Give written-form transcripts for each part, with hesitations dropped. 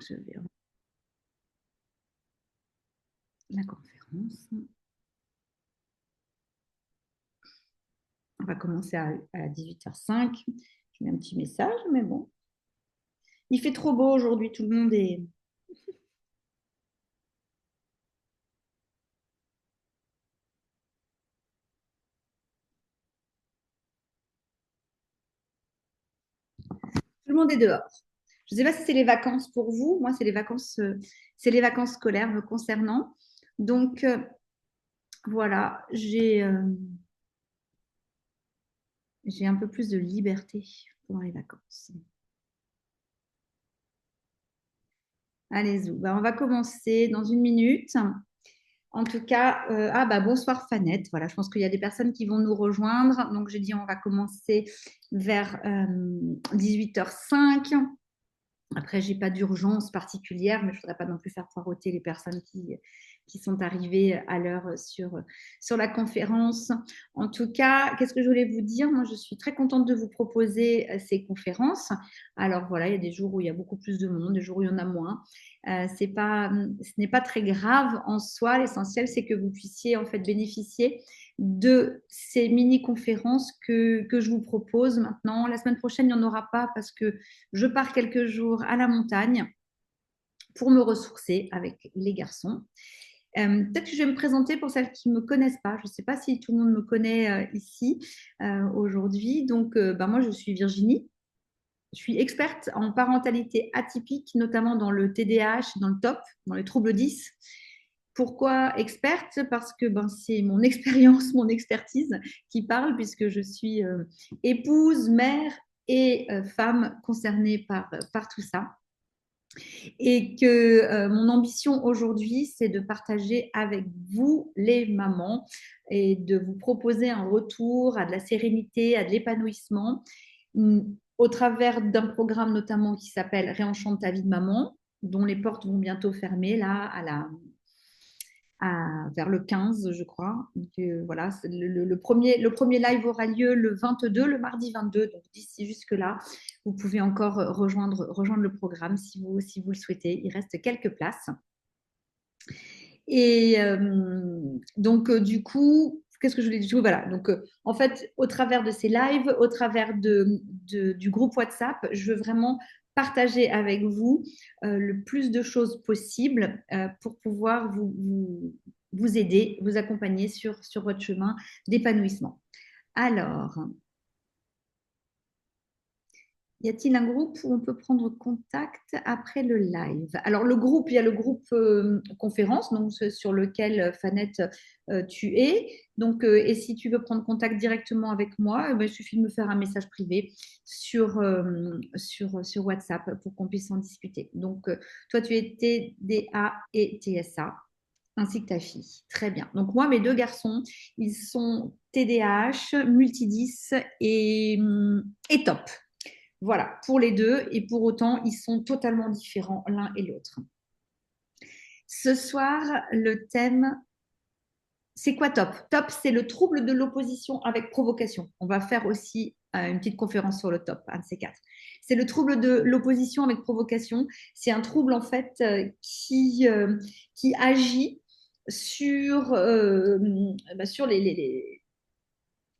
Je vais la conférence. On va commencer à 18h05. Je mets un petit message, mais bon. Il fait trop beau aujourd'hui, tout le monde est dehors. Je ne sais pas si c'est les vacances pour vous. Moi, c'est les vacances scolaires me concernant. Donc, voilà, j'ai un peu plus de liberté pendant les vacances. Allez, Zou. On va commencer dans une minute. En tout cas, bonsoir Fanette. Voilà, je pense qu'il y a des personnes qui vont nous rejoindre. Donc, j'ai dit on va commencer vers 18h05. Après, j'ai pas d'urgence particulière, mais je voudrais pas non plus faire poireauter les personnes qui sont arrivées à l'heure sur la conférence. En tout cas, qu'est-ce que je voulais vous dire? Moi, je suis très contente de vous proposer ces conférences. Alors voilà, il y a des jours où il y a beaucoup plus de monde, des jours où il y en a moins. Ce n'est pas très grave en soi. L'essentiel, c'est que vous puissiez en fait bénéficier de ces mini-conférences que je vous propose maintenant. La semaine prochaine, il n'y en aura pas parce que je pars quelques jours à la montagne pour me ressourcer avec les garçons. Peut-être que je vais me présenter pour celles qui ne me connaissent pas. Je ne sais pas si tout le monde me connaît ici aujourd'hui. Donc, moi, je suis Virginie. Je suis experte en parentalité atypique, notamment dans le TDAH, dans le TOP, dans les troubles 10. Pourquoi experte? Parce que c'est mon expérience, mon expertise qui parle, puisque je suis épouse, mère et femme concernée par tout ça. Et que mon ambition aujourd'hui, c'est de partager avec vous, les mamans, et de vous proposer un retour à de la sérénité, à de l'épanouissement, au travers d'un programme notamment qui s'appelle Réenchante ta vie de maman, dont les portes vont bientôt fermer là vers le 15, je crois. Donc, voilà, le premier live aura lieu le 22, le mardi 22. Donc, d'ici jusque-là, vous pouvez encore rejoindre le programme si vous le souhaitez. Il reste quelques places. Et du coup, qu'est-ce que je voulais dire? Voilà. Donc, en fait, au travers de ces lives, au travers du groupe WhatsApp, je veux vraiment partager avec vous le plus de choses possible pour pouvoir vous aider, vous accompagner sur votre chemin d'épanouissement. Alors, y a-t-il un groupe où on peut prendre contact après le live? Alors, il y a le groupe conférence, donc sur lequel, Fanette, tu es. Donc, et si tu veux prendre contact directement avec moi, il suffit de me faire un message privé sur WhatsApp pour qu'on puisse en discuter. Donc, toi, tu es TDA et TSA, ainsi que ta fille. Très bien. Donc, moi, mes deux garçons, ils sont TDAH, multidis et top. Voilà, pour les deux, et pour autant, ils sont totalement différents l'un et l'autre. Ce soir, le thème, c'est quoi TOP? TOP, c'est le trouble de l'opposition avec provocation. On va faire aussi une petite conférence sur le TOP, un de ces quatre. C'est le trouble de l'opposition avec provocation. C'est un trouble, en fait, qui agit sur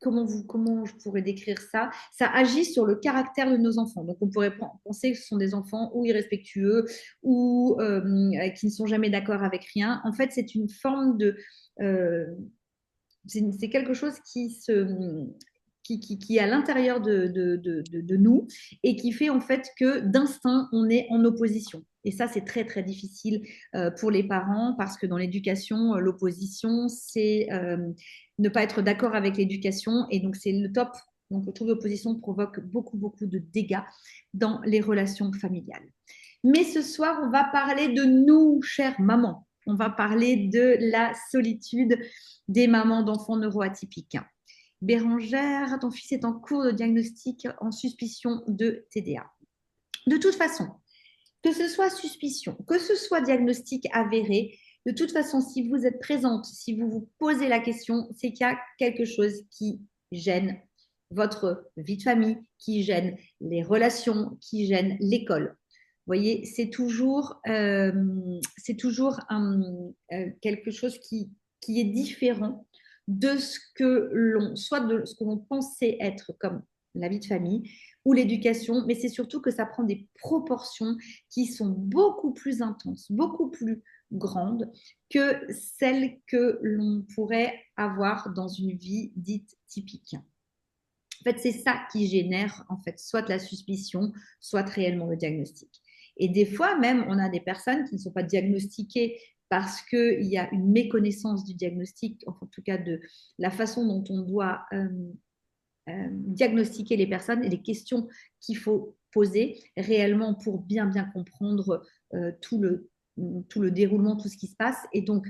comment je pourrais décrire ça? Ça agit sur le caractère de nos enfants. Donc, on pourrait penser que ce sont des enfants ou irrespectueux ou qui ne sont jamais d'accord avec rien. En fait, c'est une forme euh, c'est quelque chose qui est à l'intérieur de nous et qui fait en fait que d'instinct, on est en opposition. Et ça, c'est très, très difficile pour les parents parce que dans l'éducation, l'opposition, c'est ne pas être d'accord avec l'éducation. Et donc, c'est le top. Donc, le trouble d'opposition provoque beaucoup, beaucoup de dégâts dans les relations familiales. Mais ce soir, on va parler de nous, chères mamans. On va parler de la solitude des mamans d'enfants neuroatypiques. Bérangère, ton fils est en cours de diagnostic en suspicion de TDA. De toute façon, que ce soit suspicion, que ce soit diagnostic avéré, de toute façon, si vous êtes présente, si vous vous posez la question, c'est qu'il y a quelque chose qui gêne votre vie de famille, qui gêne les relations, qui gêne l'école. voyez, c'est toujours quelque chose qui est différent de ce que soit de ce que l'on pensait être comme la vie de famille ou l'éducation, mais c'est surtout que ça prend des proportions qui sont beaucoup plus intenses, beaucoup plus grandes que celles que l'on pourrait avoir dans une vie dite typique. En fait, c'est ça qui génère en fait soit de la suspicion, soit réellement le diagnostic. Et des fois même, on a des personnes qui ne sont pas diagnostiquées parce qu'il y a une méconnaissance du diagnostic, en tout cas de la façon dont on doit diagnostiquer les personnes et les questions qu'il faut poser réellement pour bien comprendre tout le déroulement, tout ce qui se passe. Et donc,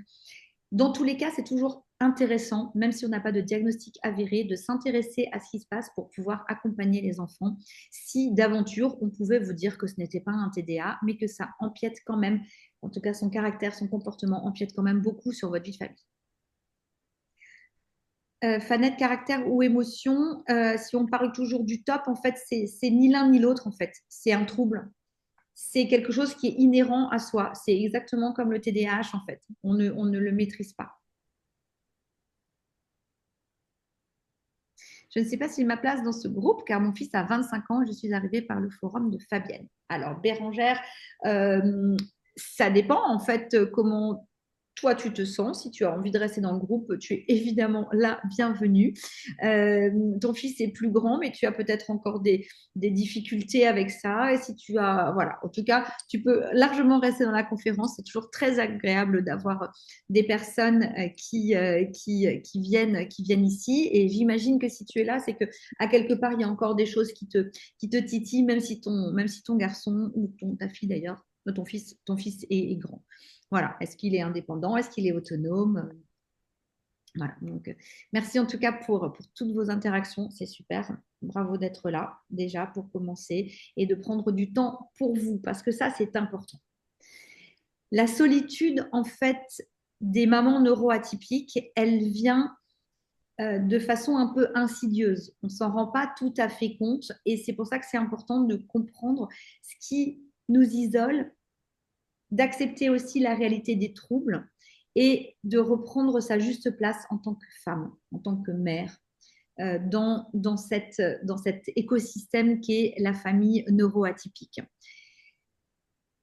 dans tous les cas, c'est toujours intéressant, même si on n'a pas de diagnostic avéré, de s'intéresser à ce qui se passe pour pouvoir accompagner les enfants. Si d'aventure, on pouvait vous dire que ce n'était pas un TDA, mais que ça empiète quand même, en tout cas son caractère, son comportement empiète quand même beaucoup sur votre vie de famille. Fanette, caractère ou émotion, si on parle toujours du top, en fait, c'est ni l'un ni l'autre, en fait. C'est un trouble. C'est quelque chose qui est inhérent à soi. C'est exactement comme le TDAH, en fait. On ne le maîtrise pas. Je ne sais pas s'il ma place dans ce groupe, car mon fils a 25 ans et je suis arrivée par le forum de Fabienne. Alors, Bérangère, ça dépend en fait comment toi tu te sens. Si tu as envie de rester dans le groupe, tu es évidemment la bienvenue. Ton fils est plus grand, mais tu as peut-être encore des difficultés avec ça. Et si tu as, voilà, en tout cas, tu peux largement rester dans la conférence. C'est toujours très agréable d'avoir des personnes qui viennent ici. Et j'imagine que si tu es là, c'est que à quelque part, il y a encore des choses qui te titillent, même si ton garçon ou ta fille d'ailleurs, ton fils est grand. Voilà. Est-ce qu'il est indépendant? Est-ce qu'il est autonome? Voilà. Donc, merci en tout cas pour toutes vos interactions. C'est super. Bravo d'être là déjà pour commencer et de prendre du temps pour vous parce que ça, c'est important. La solitude, en fait, des mamans neuroatypiques, elle vient de façon un peu insidieuse. On ne s'en rend pas tout à fait compte et c'est pour ça que c'est important de comprendre ce qui nous isole, d'accepter aussi la réalité des troubles et de reprendre sa juste place en tant que femme, en tant que mère, dans cet écosystème qu'est la famille neuroatypique.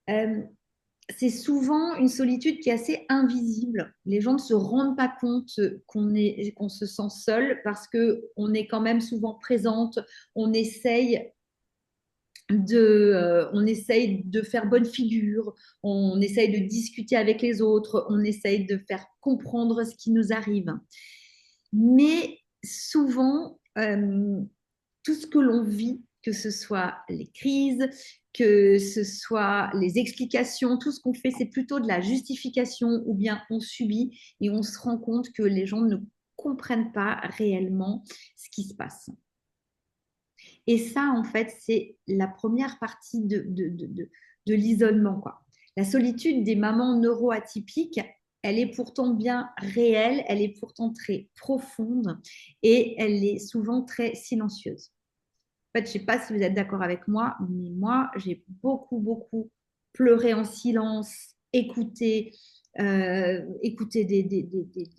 C'est souvent une solitude qui est assez invisible. Les gens ne se rendent pas compte qu'on se sent seul parce qu'on est quand même souvent présente, on essaye de faire bonne figure, on essaye de discuter avec les autres, on essaye de faire comprendre ce qui nous arrive. Mais souvent, tout ce que l'on vit, que ce soit les crises, que ce soit les explications, tout ce qu'on fait, c'est plutôt de la justification ou bien on subit et on se rend compte que les gens ne comprennent pas réellement ce qui se passe. Et ça, en fait, c'est la première partie de l'isolement, quoi. La solitude des mamans neuroatypiques, elle est pourtant bien réelle, elle est pourtant très profonde et elle est souvent très silencieuse. En fait, je ne sais pas si vous êtes d'accord avec moi, mais moi, j'ai beaucoup pleuré en silence, écouté des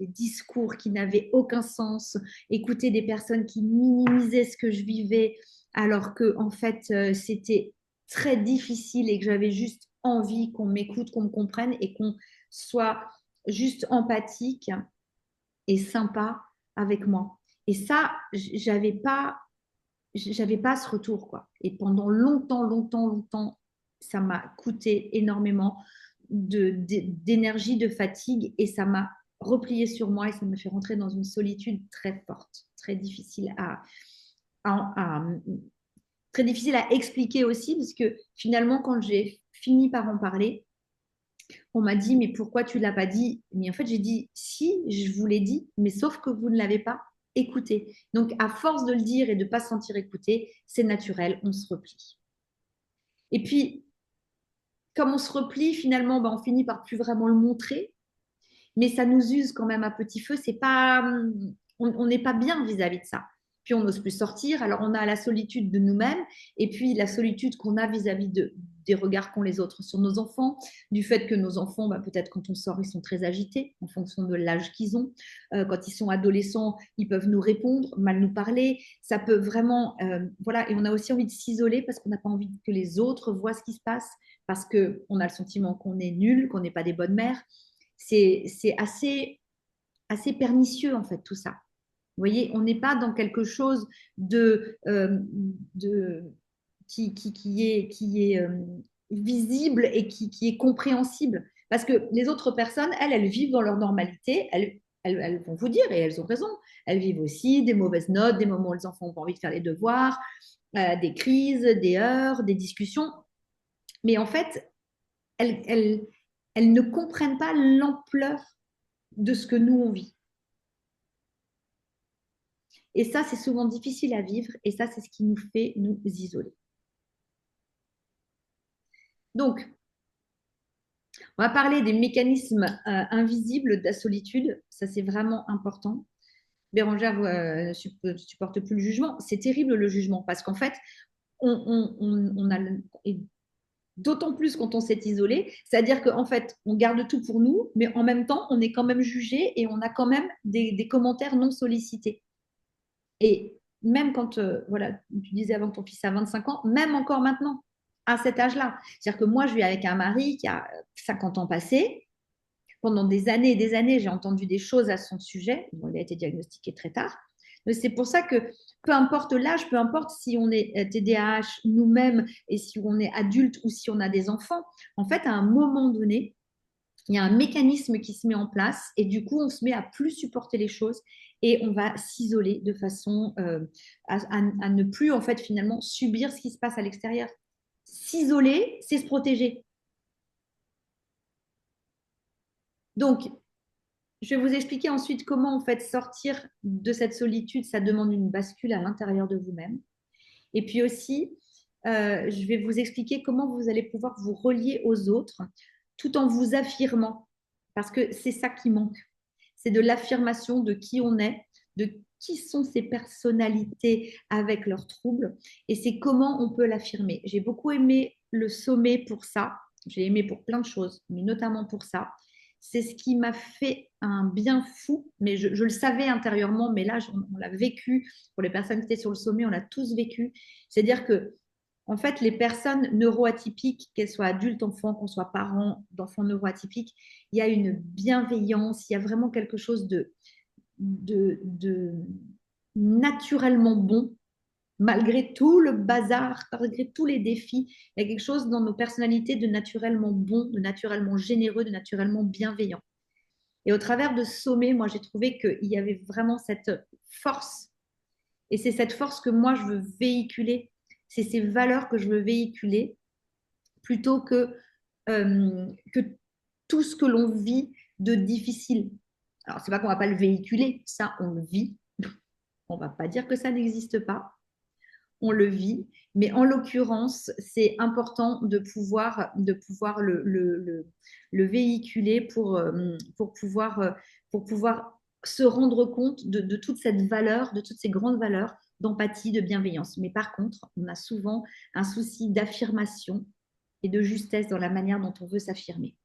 discours qui n'avaient aucun sens, écouter des personnes qui minimisaient ce que je vivais, alors que en fait, c'était très difficile et que j'avais juste envie qu'on m'écoute, qu'on me comprenne et qu'on soit juste empathique et sympa avec moi. Et ça, j'avais pas ce retour, quoi. Et pendant longtemps, ça m'a coûté énormément d'énergie, de fatigue, et ça m'a replié sur moi et ça me fait rentrer dans une solitude très forte, très difficile à très difficile à expliquer aussi, parce que finalement, quand j'ai fini par en parler, on m'a dit, mais pourquoi tu ne l'as pas dit? Mais en fait, j'ai dit, si, je vous l'ai dit, mais sauf que vous ne l'avez pas écouté. Donc, à force de le dire et de ne pas se sentir écouté, c'est naturel, on se replie. Et puis, comme on se replie, finalement, on finit par plus vraiment le montrer, mais ça nous use quand même à petit feu. C'est pas, on n'est pas bien vis-à-vis de ça. puis on n'ose plus sortir. Alors, on a la solitude de nous-mêmes et puis la solitude qu'on a vis-à-vis des regards qu'ont les autres sur nos enfants, du fait que nos enfants, peut-être quand on sort, ils sont très agités en fonction de l'âge qu'ils ont. Quand ils sont adolescents, ils peuvent nous répondre, mal nous parler. Ça peut vraiment, voilà. Et on a aussi envie de s'isoler parce qu'on n'a pas envie que les autres voient ce qui se passe, parce qu'on a le sentiment qu'on est nul, qu'on n'est pas des bonnes mères. C'est assez pernicieux, en fait, tout ça. Vous voyez, on n'est pas dans quelque chose de qui est visible et qui est compréhensible. Parce que les autres personnes, elles vivent dans leur normalité, elles vont vous dire, et elles ont raison, elles vivent aussi des mauvaises notes, des moments où les enfants ont pas envie de faire les devoirs, des crises, des heurts, des discussions. Mais en fait, elles ne comprennent pas l'ampleur de ce que nous, on vit. Et ça, c'est souvent difficile à vivre et ça, c'est ce qui nous fait nous isoler. Donc, on va parler des mécanismes invisibles de la solitude. Ça, c'est vraiment important. Bérangère ne supporte plus le jugement. C'est terrible le jugement parce qu'en fait, on a et d'autant plus quand on s'est isolé, c'est-à-dire qu'en fait, on garde tout pour nous, mais en même temps, on est quand même jugé et on a quand même des commentaires non sollicités. Et même quand, voilà, tu disais avant que ton fils a 25 ans, même encore maintenant, à cet âge-là. C'est-à-dire que moi, je vis avec un mari qui a 50 ans passés. Pendant des années et des années, j'ai entendu des choses à son sujet. Bon, il a été diagnostiqué très tard. Mais c'est pour ça que peu importe l'âge, peu importe si on est TDAH nous-mêmes et si on est adulte ou si on a des enfants, en fait, à un moment donné, il y a un mécanisme qui se met en place et du coup, on se met à plus supporter les choses et on va s'isoler de façon à ne plus, en fait, finalement, subir ce qui se passe à l'extérieur. S'isoler, c'est se protéger. Donc, je vais vous expliquer ensuite comment, en fait, sortir de cette solitude. Ça demande une bascule à l'intérieur de vous-même. Et puis aussi, je vais vous expliquer comment vous allez pouvoir vous relier aux autres tout en vous affirmant. Parce que c'est ça qui manque. C'est de l'affirmation de qui on est, de qui sont ces personnalités avec leurs troubles, et c'est comment on peut l'affirmer. J'ai beaucoup aimé le sommet pour ça. J'ai aimé pour plein de choses, mais notamment pour ça. C'est ce qui m'a fait un bien fou, mais je le savais intérieurement, mais là, on l'a vécu. Pour les personnes qui étaient sur le sommet, on l'a tous vécu. C'est-à-dire que, en fait, les personnes neuroatypiques, qu'elles soient adultes, enfants, qu'on soit parents d'enfants neuroatypiques, il y a une bienveillance, il y a vraiment quelque chose de naturellement bon, malgré tout le bazar, malgré tous les défis. Il y a quelque chose dans nos personnalités de naturellement bon, de naturellement généreux, de naturellement bienveillant. Et au travers de ce sommet, moi, j'ai trouvé qu'il y avait vraiment cette force. Et c'est cette force que moi, je veux véhiculer. C'est ces valeurs que je veux véhiculer plutôt que tout ce que l'on vit de difficile. Alors, c'est pas qu'on va pas le véhiculer, ça, on le vit. On va pas dire que ça n'existe pas. On le vit, mais en l'occurrence, c'est important de pouvoir le véhiculer pour pouvoir se rendre compte de toute cette valeur, de toutes ces grandes valeurs d'empathie, de bienveillance. Mais par contre, on a souvent un souci d'affirmation et de justesse dans la manière dont on veut s'affirmer.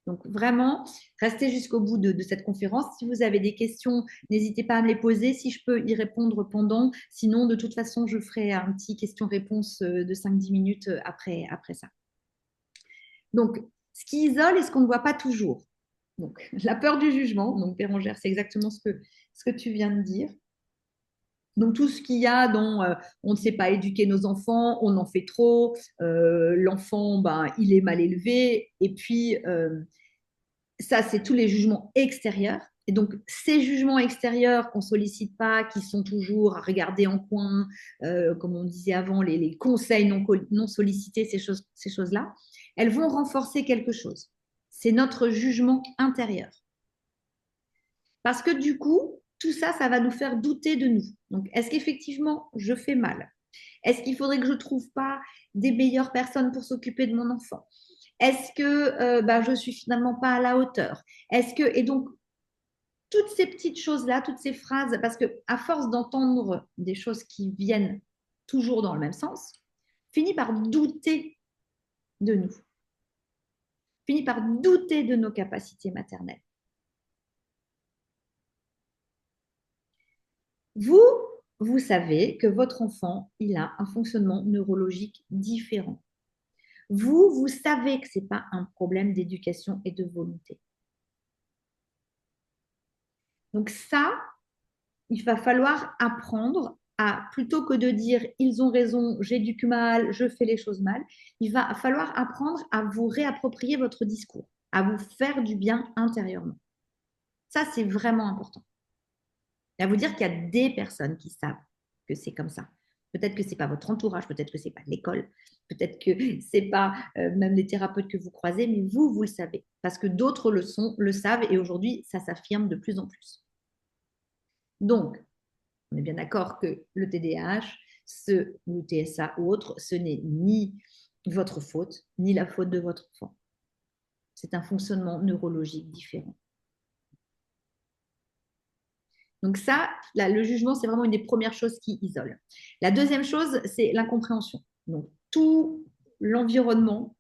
Donc vraiment, restez jusqu'au bout de cette conférence. Si vous avez des questions, n'hésitez pas à me les poser. Si je peux y répondre pendant, sinon de toute façon, je ferai un petit question-réponse de 5-10 minutes après ça. Donc, ce qui isole et ce qu'on ne voit pas toujours. Donc, la peur du jugement. Donc, Bérangère, c'est exactement ce que tu viens de dire. Donc tout ce qu'il y a dont on ne sait pas éduquer nos enfants, on en fait trop, l'enfant, il est mal élevé, et puis ça, c'est tous les jugements extérieurs. Et donc, ces jugements extérieurs qu'on ne sollicite pas, qui sont toujours à regarder en coin, comme on disait avant, les conseils non sollicités, ces choses-là, elles vont renforcer quelque chose. C'est notre jugement intérieur. Parce que du coup, tout ça, ça va nous faire douter de nous. Donc, est-ce qu'effectivement, je fais mal? Est-ce qu'il faudrait que je ne trouve pas des meilleures personnes pour s'occuper de mon enfant? Est-ce que je suis finalement pas à la hauteur? Et donc, toutes ces petites choses-là, toutes ces phrases, parce que à force d'entendre des choses qui viennent toujours dans le même sens, finit par douter de nous, finit par douter de nos capacités maternelles. Vous savez que votre enfant, il a un fonctionnement neurologique différent. Vous savez que ce n'est pas un problème d'éducation et de volonté. Donc ça, il va falloir apprendre à, plutôt que de dire ils ont raison, j'éduque mal, je fais les choses mal, il va falloir apprendre à vous réapproprier votre discours, à vous faire du bien intérieurement. Ça, c'est vraiment important. Et à vous dire qu'il y a des personnes qui savent que c'est comme ça. Peut-être que ce n'est pas votre entourage, peut-être que ce n'est pas l'école, peut-être que ce n'est pas même les thérapeutes que vous croisez, mais vous le savez. Parce que d'autres le savent et aujourd'hui, ça s'affirme de plus en plus. Donc, on est bien d'accord que le TDAH, ou le TSA ou autre, ce n'est ni votre faute, ni la faute de votre enfant. C'est un fonctionnement neurologique différent. Donc ça, là, le jugement, c'est vraiment une des premières choses qui isole. La deuxième chose, c'est l'incompréhension. Donc tout l'environnement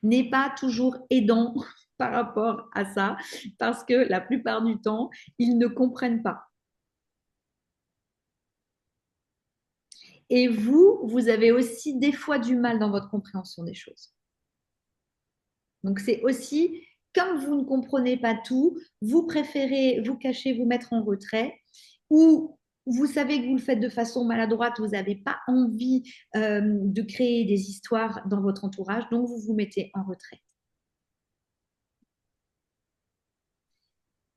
n'est pas toujours aidant par rapport à ça, parce que la plupart du temps, ils ne comprennent pas. Et vous avez aussi des fois du mal dans votre compréhension des choses. Donc c'est aussi, comme vous ne comprenez pas tout, vous préférez vous cacher, vous mettre en retrait, ou vous savez que vous le faites de façon maladroite, vous n'avez pas envie de créer des histoires dans votre entourage, donc vous vous mettez en retrait.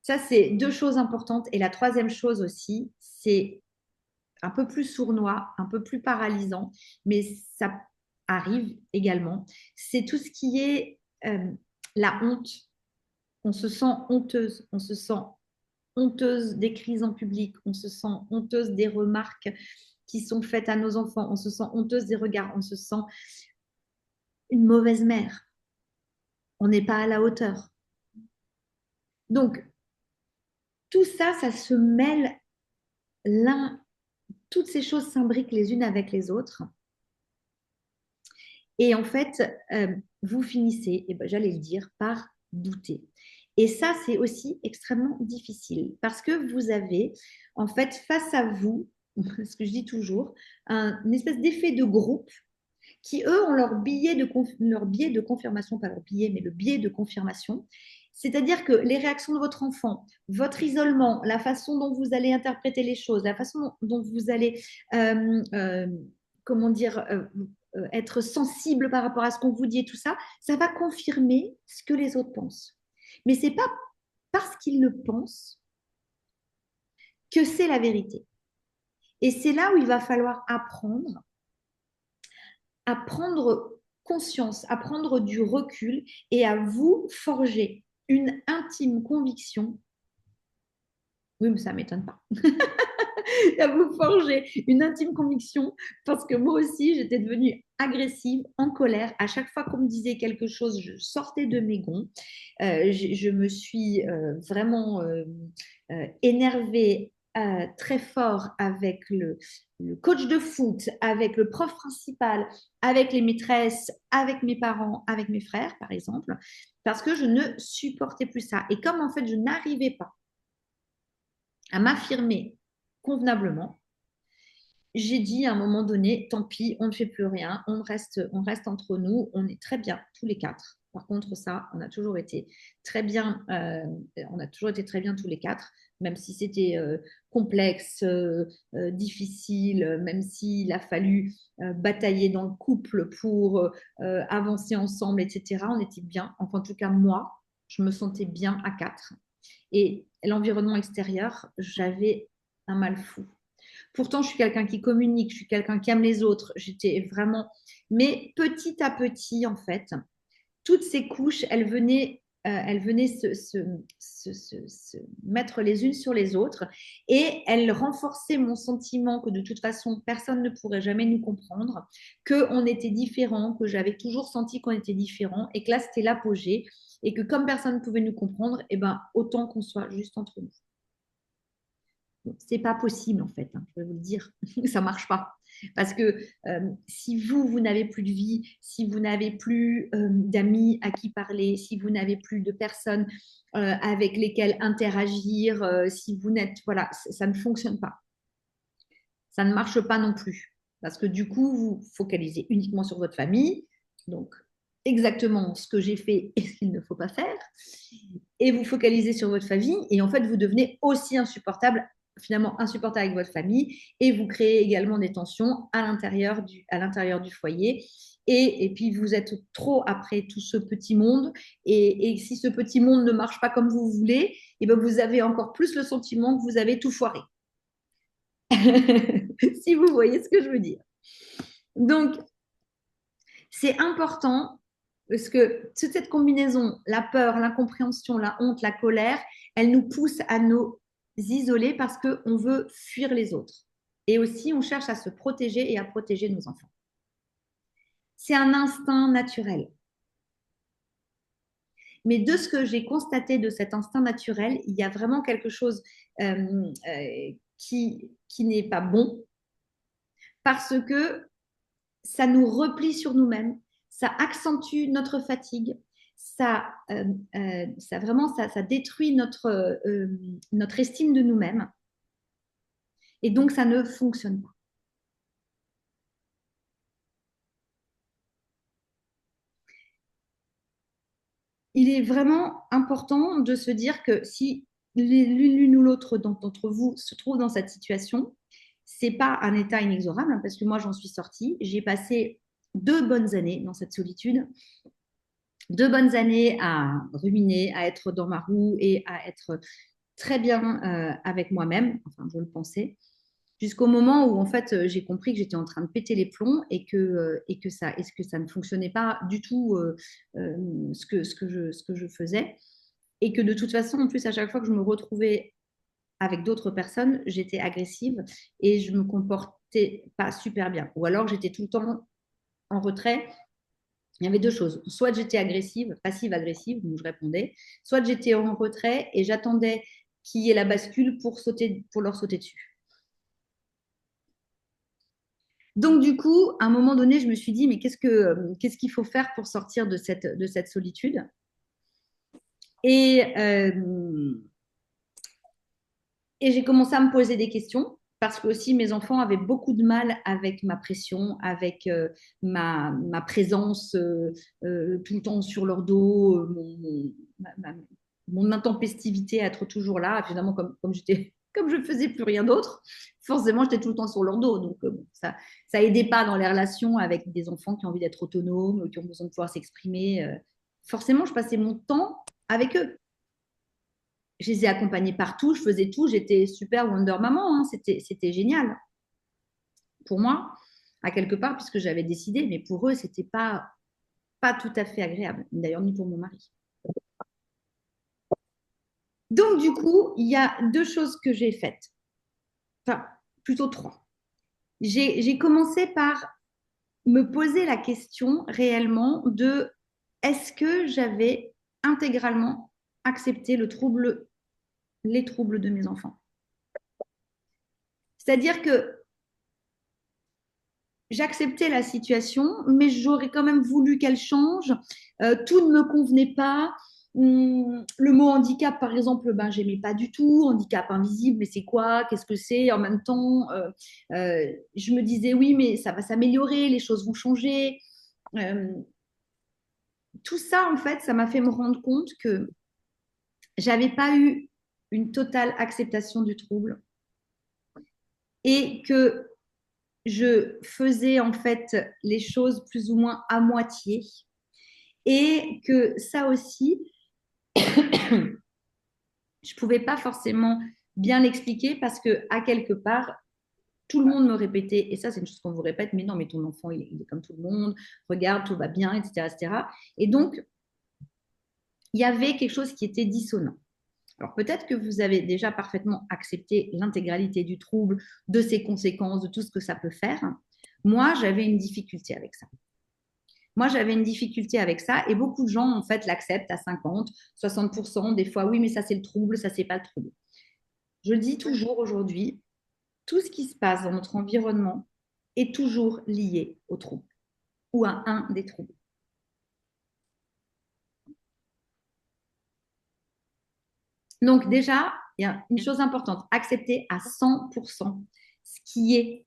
Ça, c'est deux choses importantes. Et la troisième chose aussi, c'est un peu plus sournois, un peu plus paralysant, mais ça arrive également. C'est tout ce qui est la honte. On se sent honteuse, on se sent honteuse des crises en public, on se sent honteuse des remarques qui sont faites à nos enfants, on se sent honteuse des regards, on se sent une mauvaise mère. On n'est pas à la hauteur. Donc, tout ça, ça se mêle toutes ces choses s'imbriquent les unes avec les autres. Et en fait, vous finissez, j'allais le dire, par douter. Et ça, c'est aussi extrêmement difficile parce que vous avez, en fait, face à vous, ce que je dis toujours, une espèce d'effet de groupe qui, eux, ont leur biais de confirmation, pas leur biais, mais le biais de confirmation. C'est-à-dire que les réactions de votre enfant, votre isolement, la façon dont vous allez interpréter les choses, la façon dont vous allez, comment dire, être sensible par rapport à ce qu'on vous dit et tout ça, ça va confirmer ce que les autres pensent. Mais ce n'est pas parce qu'ils le pensent que c'est la vérité. Et c'est là où il va falloir apprendre à prendre conscience, à prendre du recul et à vous forger une intime conviction. Oui, mais ça ne m'étonne pas. À vous forger une intime conviction parce que moi aussi, j'étais devenue agressive, en colère. À chaque fois qu'on me disait quelque chose, je sortais de mes gonds. Je me suis vraiment énervée très fort avec le coach de foot, avec le prof principal, avec les maîtresses, avec mes parents, avec mes frères, par exemple, parce que je ne supportais plus ça. Et comme en fait, je n'arrivais pas à m'affirmer convenablement, j'ai dit à un moment donné, tant pis, on ne fait plus rien, on reste entre nous, on est très bien tous les quatre. Par contre, ça, on a toujours été très bien, tous les quatre, même si c'était complexe, difficile, même s'il a fallu batailler dans le couple pour avancer ensemble, etc. On était bien. Enfin, en tout cas, moi, je me sentais bien à quatre. Et l'environnement extérieur, j'avais un mal fou. Pourtant, je suis quelqu'un qui communique, je suis quelqu'un qui aime les autres. J'étais vraiment. Mais petit à petit, en fait, toutes ces couches, elles venaient se mettre les unes sur les autres et elles renforçaient mon sentiment que de toute façon, personne ne pourrait jamais nous comprendre, qu'on était différents, que j'avais toujours senti qu'on était différents et que là, c'était l'apogée et que comme personne ne pouvait nous comprendre, eh ben, autant qu'on soit juste entre nous. C'est pas possible en fait, hein, je vais vous le dire, ça marche pas. Parce que si vous n'avez plus de vie, si vous n'avez plus d'amis à qui parler, si vous n'avez plus de personnes avec lesquelles interagir, si vous n'êtes, voilà, ça ne fonctionne pas. Ça ne marche pas non plus. Parce que du coup, vous focalisez uniquement sur votre famille. Donc, exactement ce que j'ai fait et ce qu'il ne faut pas faire. Et vous focalisez sur votre famille. Et en fait, vous devenez aussi insupportable, finalement insupportable avec votre famille. Et vous créez également des tensions à l'intérieur du foyer. Et puis, vous êtes trop après tout ce petit monde. Et si ce petit monde ne marche pas comme vous voulez, et ben vous avez encore plus le sentiment que vous avez tout foiré. Si vous voyez ce que je veux dire. Donc, c'est important parce que toute cette combinaison, la peur, l'incompréhension, la honte, la colère, elle nous pousse à nous isoler parce qu'on veut fuir les autres. Et aussi, on cherche à se protéger et à protéger nos enfants. C'est un instinct naturel. Mais de ce que j'ai constaté de cet instinct naturel, il y a vraiment quelque chose qui n'est pas bon parce que ça nous replie sur nous-mêmes, ça accentue notre fatigue, ça vraiment, ça détruit notre estime de nous-mêmes. Et donc, ça ne fonctionne pas. Il est vraiment important de se dire que si l'une ou l'autre d'entre vous se trouve dans cette situation, c'est pas un état inexorable, hein, parce que moi, j'en suis sortie. J'ai passé 2 bonnes années dans cette solitude, 2 bonnes années à ruminer, à être dans ma roue et à être très bien avec moi-même, enfin je le pensais, jusqu'au moment où en fait j'ai compris que j'étais en train de péter les plombs et que ça ne fonctionnait pas du tout ce que je faisais et que de toute façon en plus à chaque fois que je me retrouvais avec d'autres personnes, j'étais agressive et je me comportais pas super bien ou alors j'étais tout le temps en retrait. Il y avait 2 choses. Soit j'étais agressive, passive-agressive, donc je répondais, soit j'étais en retrait et j'attendais qu'il y ait la bascule pour leur sauter dessus. Donc, du coup, à un moment donné, je me suis dit, mais qu'est-ce qu'il faut faire pour sortir de cette solitude? Et, euh, et j'ai commencé à me poser des questions parce que aussi mes enfants avaient beaucoup de mal avec ma pression, avec ma présence tout le temps sur leur dos, mon intempestivité à être toujours là. Et finalement, comme je faisais plus rien d'autre, forcément, j'étais tout le temps sur leur dos. Donc, ça aidait pas dans les relations avec des enfants qui ont envie d'être autonomes, qui ont besoin de pouvoir s'exprimer. Forcément, je passais mon temps avec eux. Je les ai accompagnés partout, je faisais tout, j'étais super Wonder Maman, hein, c'était génial pour moi, à quelque part, puisque j'avais décidé, mais pour eux, c'était pas tout à fait agréable, d'ailleurs, ni pour mon mari. Donc, du coup, il y a 2 choses que j'ai faites, enfin, plutôt 3. J'ai commencé par me poser la question réellement de est-ce que j'avais intégralement accepté les troubles de mes enfants. C'est-à-dire que j'acceptais la situation, mais j'aurais quand même voulu qu'elle change. Tout ne me convenait pas. Le mot handicap, par exemple, ben, j'aimais pas du tout. Handicap invisible, mais c'est quoi? Qu'est-ce que c'est? En même temps, je me disais oui, mais ça va s'améliorer, les choses vont changer. Euh, tout ça, en fait, ça m'a fait me rendre compte que j'avais pas eu une totale acceptation du trouble et que je faisais en fait les choses plus ou moins à moitié et que ça aussi, je pouvais pas forcément bien l'expliquer parce que à quelque part, tout le monde me répétait, et ça c'est une chose qu'on vous répète, mais non, mais ton enfant, il est comme tout le monde, regarde, tout va bien, etc., etc. Et donc, il y avait quelque chose qui était dissonant. Alors peut-être que vous avez déjà parfaitement accepté l'intégralité du trouble, de ses conséquences, de tout ce que ça peut faire. Moi, j'avais une difficulté avec ça. Moi, j'avais une difficulté avec ça et beaucoup de gens, en fait, l'acceptent à 50, 60%. Des fois, oui, mais ça, c'est le trouble, ça, c'est pas le trouble. Je dis toujours aujourd'hui, tout ce qui se passe dans notre environnement est toujours lié au trouble ou à un des troubles. Donc déjà, il y a une chose importante, accepter à 100% ce qui est,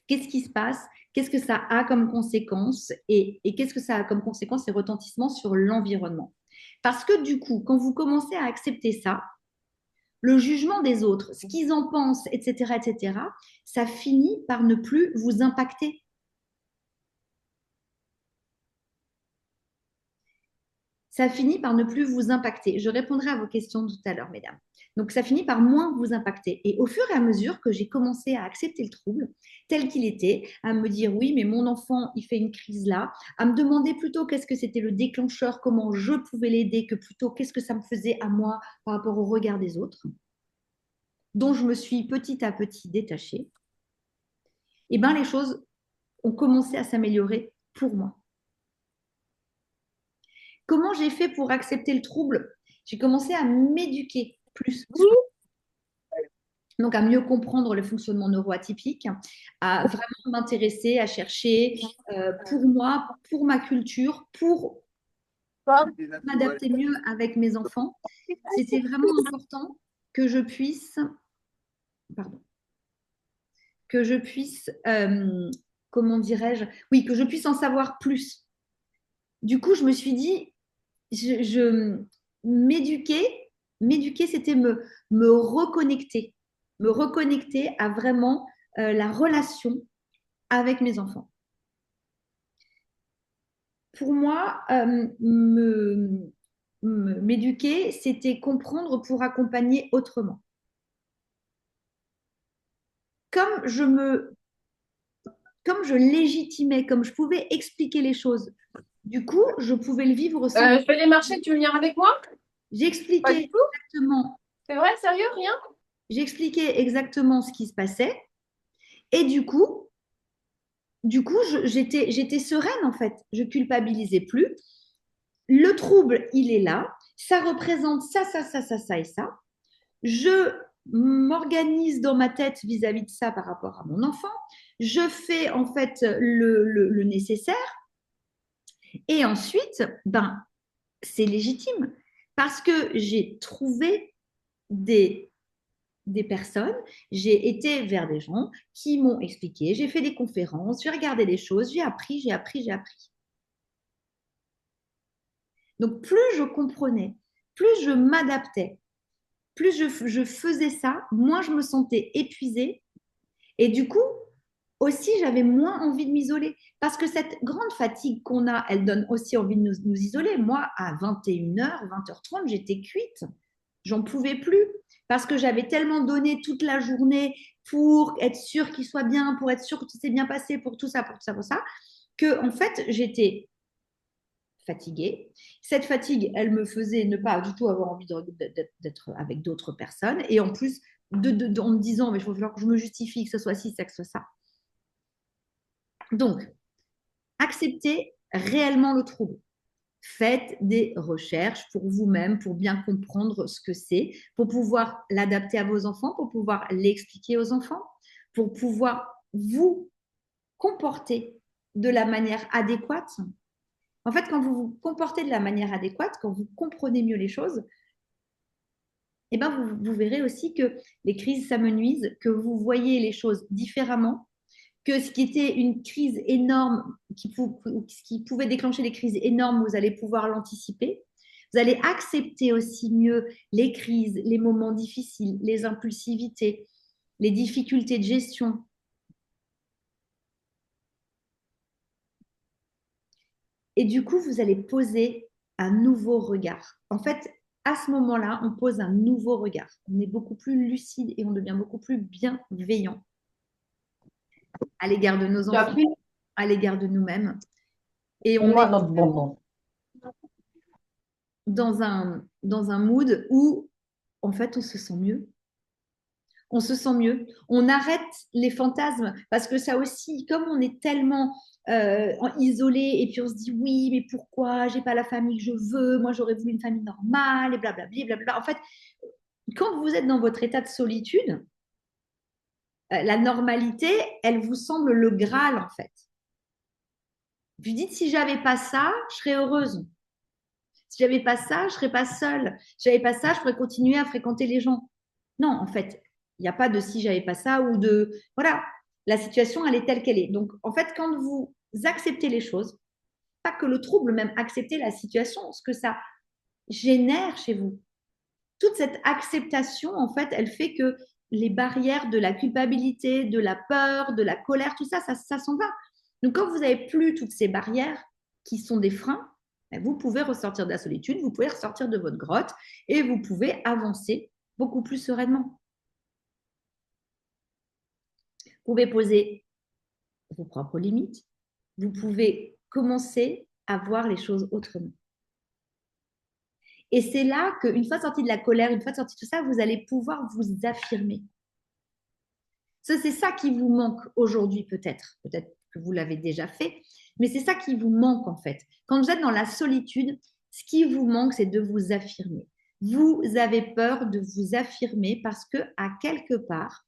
qu'est-ce qui se passe, qu'est-ce que ça a comme conséquence et qu'est-ce que ça a comme conséquence et retentissement sur l'environnement. Parce que du coup, quand vous commencez à accepter ça, le jugement des autres, ce qu'ils en pensent, etc., ça finit par ne plus vous impacter. Ça finit par ne plus vous impacter. Je répondrai à vos questions tout à l'heure, mesdames. Donc, ça finit par moins vous impacter. Et au fur et à mesure que j'ai commencé à accepter le trouble tel qu'il était, à me dire oui, mais mon enfant, il fait une crise là, à me demander plutôt qu'est-ce que c'était le déclencheur, comment je pouvais l'aider, que plutôt qu'est-ce que ça me faisait à moi par rapport au regard des autres, dont je me suis petit à petit détachée, et bien les choses ont commencé à s'améliorer pour moi. Comment j'ai fait pour accepter le trouble? J'ai commencé à m'éduquer plus. Donc, à mieux comprendre le fonctionnement neuroatypique, à vraiment m'intéresser, à chercher pour moi, pour ma culture, pour m'adapter mieux avec mes enfants. C'était vraiment important que je puisse, pardon, que je puisse, comment dirais-je, oui, que je puisse en savoir plus. Du coup, je me suis dit, m'éduquer, c'était me reconnecter à vraiment la relation avec mes enfants. Pour moi, m'éduquer, c'était comprendre pour accompagner autrement. Comme comme je légitimais, comme je pouvais expliquer les choses, du coup, je pouvais le vivre sans. Je vais aller marcher, tu veux venir avec moi? Pas du J'expliquais tout? exactement, C'est vrai, sérieux, rien? j'expliquais exactement ce qui se passait. Et du coup, j'étais sereine en fait. Je culpabilisais plus. Le trouble, il est là. Ça représente ça et ça. Je m'organise dans ma tête vis-à-vis de ça par rapport à mon enfant. Je fais en fait le nécessaire. Et ensuite, ben, c'est légitime parce que j'ai trouvé des personnes, j'ai été vers des gens qui m'ont expliqué, j'ai fait des conférences, j'ai regardé des choses, j'ai appris. Donc, plus je comprenais, plus je m'adaptais, plus je faisais ça, moins je me sentais épuisée. Et du coup, aussi, j'avais moins envie de m'isoler. Parce que cette grande fatigue qu'on a, elle donne aussi envie de nous isoler. Moi, à 21h, 20h30, j'étais cuite. J'en pouvais plus. Parce que j'avais tellement donné toute la journée pour être sûre qu'il soit bien, pour être sûre que tout s'est bien passé, pour tout ça, que en fait, j'étais fatiguée. Cette fatigue, elle me faisait ne pas du tout avoir envie d'être avec d'autres personnes. Et en plus, en me disant, mais il faut falloir que je me justifie, que ce soit ci, que ce soit ça. Donc, acceptez réellement le trouble. Faites des recherches pour vous-même, pour bien comprendre ce que c'est, pour pouvoir l'adapter à vos enfants, pour pouvoir l'expliquer aux enfants, pour pouvoir vous comporter de la manière adéquate. En fait, quand vous vous comportez de la manière adéquate, quand vous comprenez mieux les choses, eh ben vous verrez aussi que les crises s'amenuisent, que vous voyez les choses différemment, que ce qui était une crise énorme, qui pouvait déclencher des crises énormes, vous allez pouvoir l'anticiper. Vous allez accepter aussi mieux les crises, les moments difficiles, les impulsivités, les difficultés de gestion. Et du coup, vous allez poser un nouveau regard. En fait, à ce moment-là, on pose un nouveau regard. On est beaucoup plus lucide et on devient beaucoup plus bienveillant à l'égard de nos Tu as enfants, pris? à l'égard de nous-mêmes. Et on Moi, est notre bonbon. dans un mood où, en fait, on se sent mieux. On se sent mieux. On arrête les fantasmes parce que ça aussi, comme on est tellement isolé et puis on se dit oui, mais pourquoi j'ai pas la famille que je veux, moi j'aurais voulu une famille normale et blablabla, blablabla. En fait, quand vous êtes dans votre état de solitude, la normalité, elle vous semble le Graal en fait. Vous dites, si j'avais pas ça, je serais heureuse. Si j'avais pas ça, je serais pas seule. Si j'avais pas ça, je pourrais continuer à fréquenter les gens. Non, en fait, il n'y a pas de si j'avais pas ça ou de voilà. La situation, elle est telle qu'elle est. Donc, en fait, quand vous acceptez les choses, pas que le trouble, même accepter la situation, ce que ça génère chez vous. Toute cette acceptation, en fait, elle fait que les barrières de la culpabilité, de la peur, de la colère, tout ça, ça s'en va. Donc, quand vous n'avez plus toutes ces barrières qui sont des freins, vous pouvez ressortir de la solitude, vous pouvez ressortir de votre grotte et vous pouvez avancer beaucoup plus sereinement. Vous pouvez poser vos propres limites. Vous pouvez commencer à voir les choses autrement. Et c'est là qu'une fois sorti de la colère, une fois sorti de tout ça, vous allez pouvoir vous affirmer. C'est ça qui vous manque aujourd'hui peut-être. Peut-être que vous l'avez déjà fait, mais c'est ça qui vous manque en fait. Quand vous êtes dans la solitude, ce qui vous manque, c'est de vous affirmer. Vous avez peur de vous affirmer parce que, à quelque part,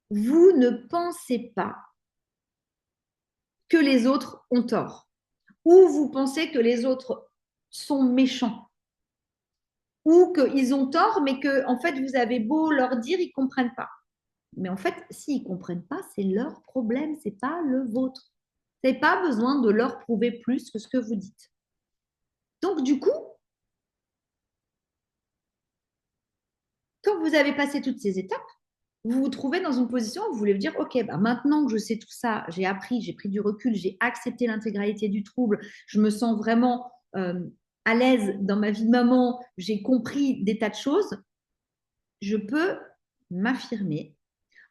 vous ne pensez pas que les autres ont tort. Ou vous pensez que les autres sont méchants. Ou qu'ils ont tort, mais que en fait, vous avez beau leur dire, ils ne comprennent pas. Mais en fait, s'ils ne comprennent pas, c'est leur problème, ce n'est pas le vôtre. Vous n'avez pas besoin de leur prouver plus que ce que vous dites. Donc, du coup, quand vous avez passé toutes ces étapes, vous vous trouvez dans une position où vous voulez vous dire, OK, bah maintenant que je sais tout ça, j'ai appris, j'ai pris du recul, j'ai accepté l'intégralité du trouble, je me sens vraiment à l'aise dans ma vie de maman, j'ai compris des tas de choses, je peux m'affirmer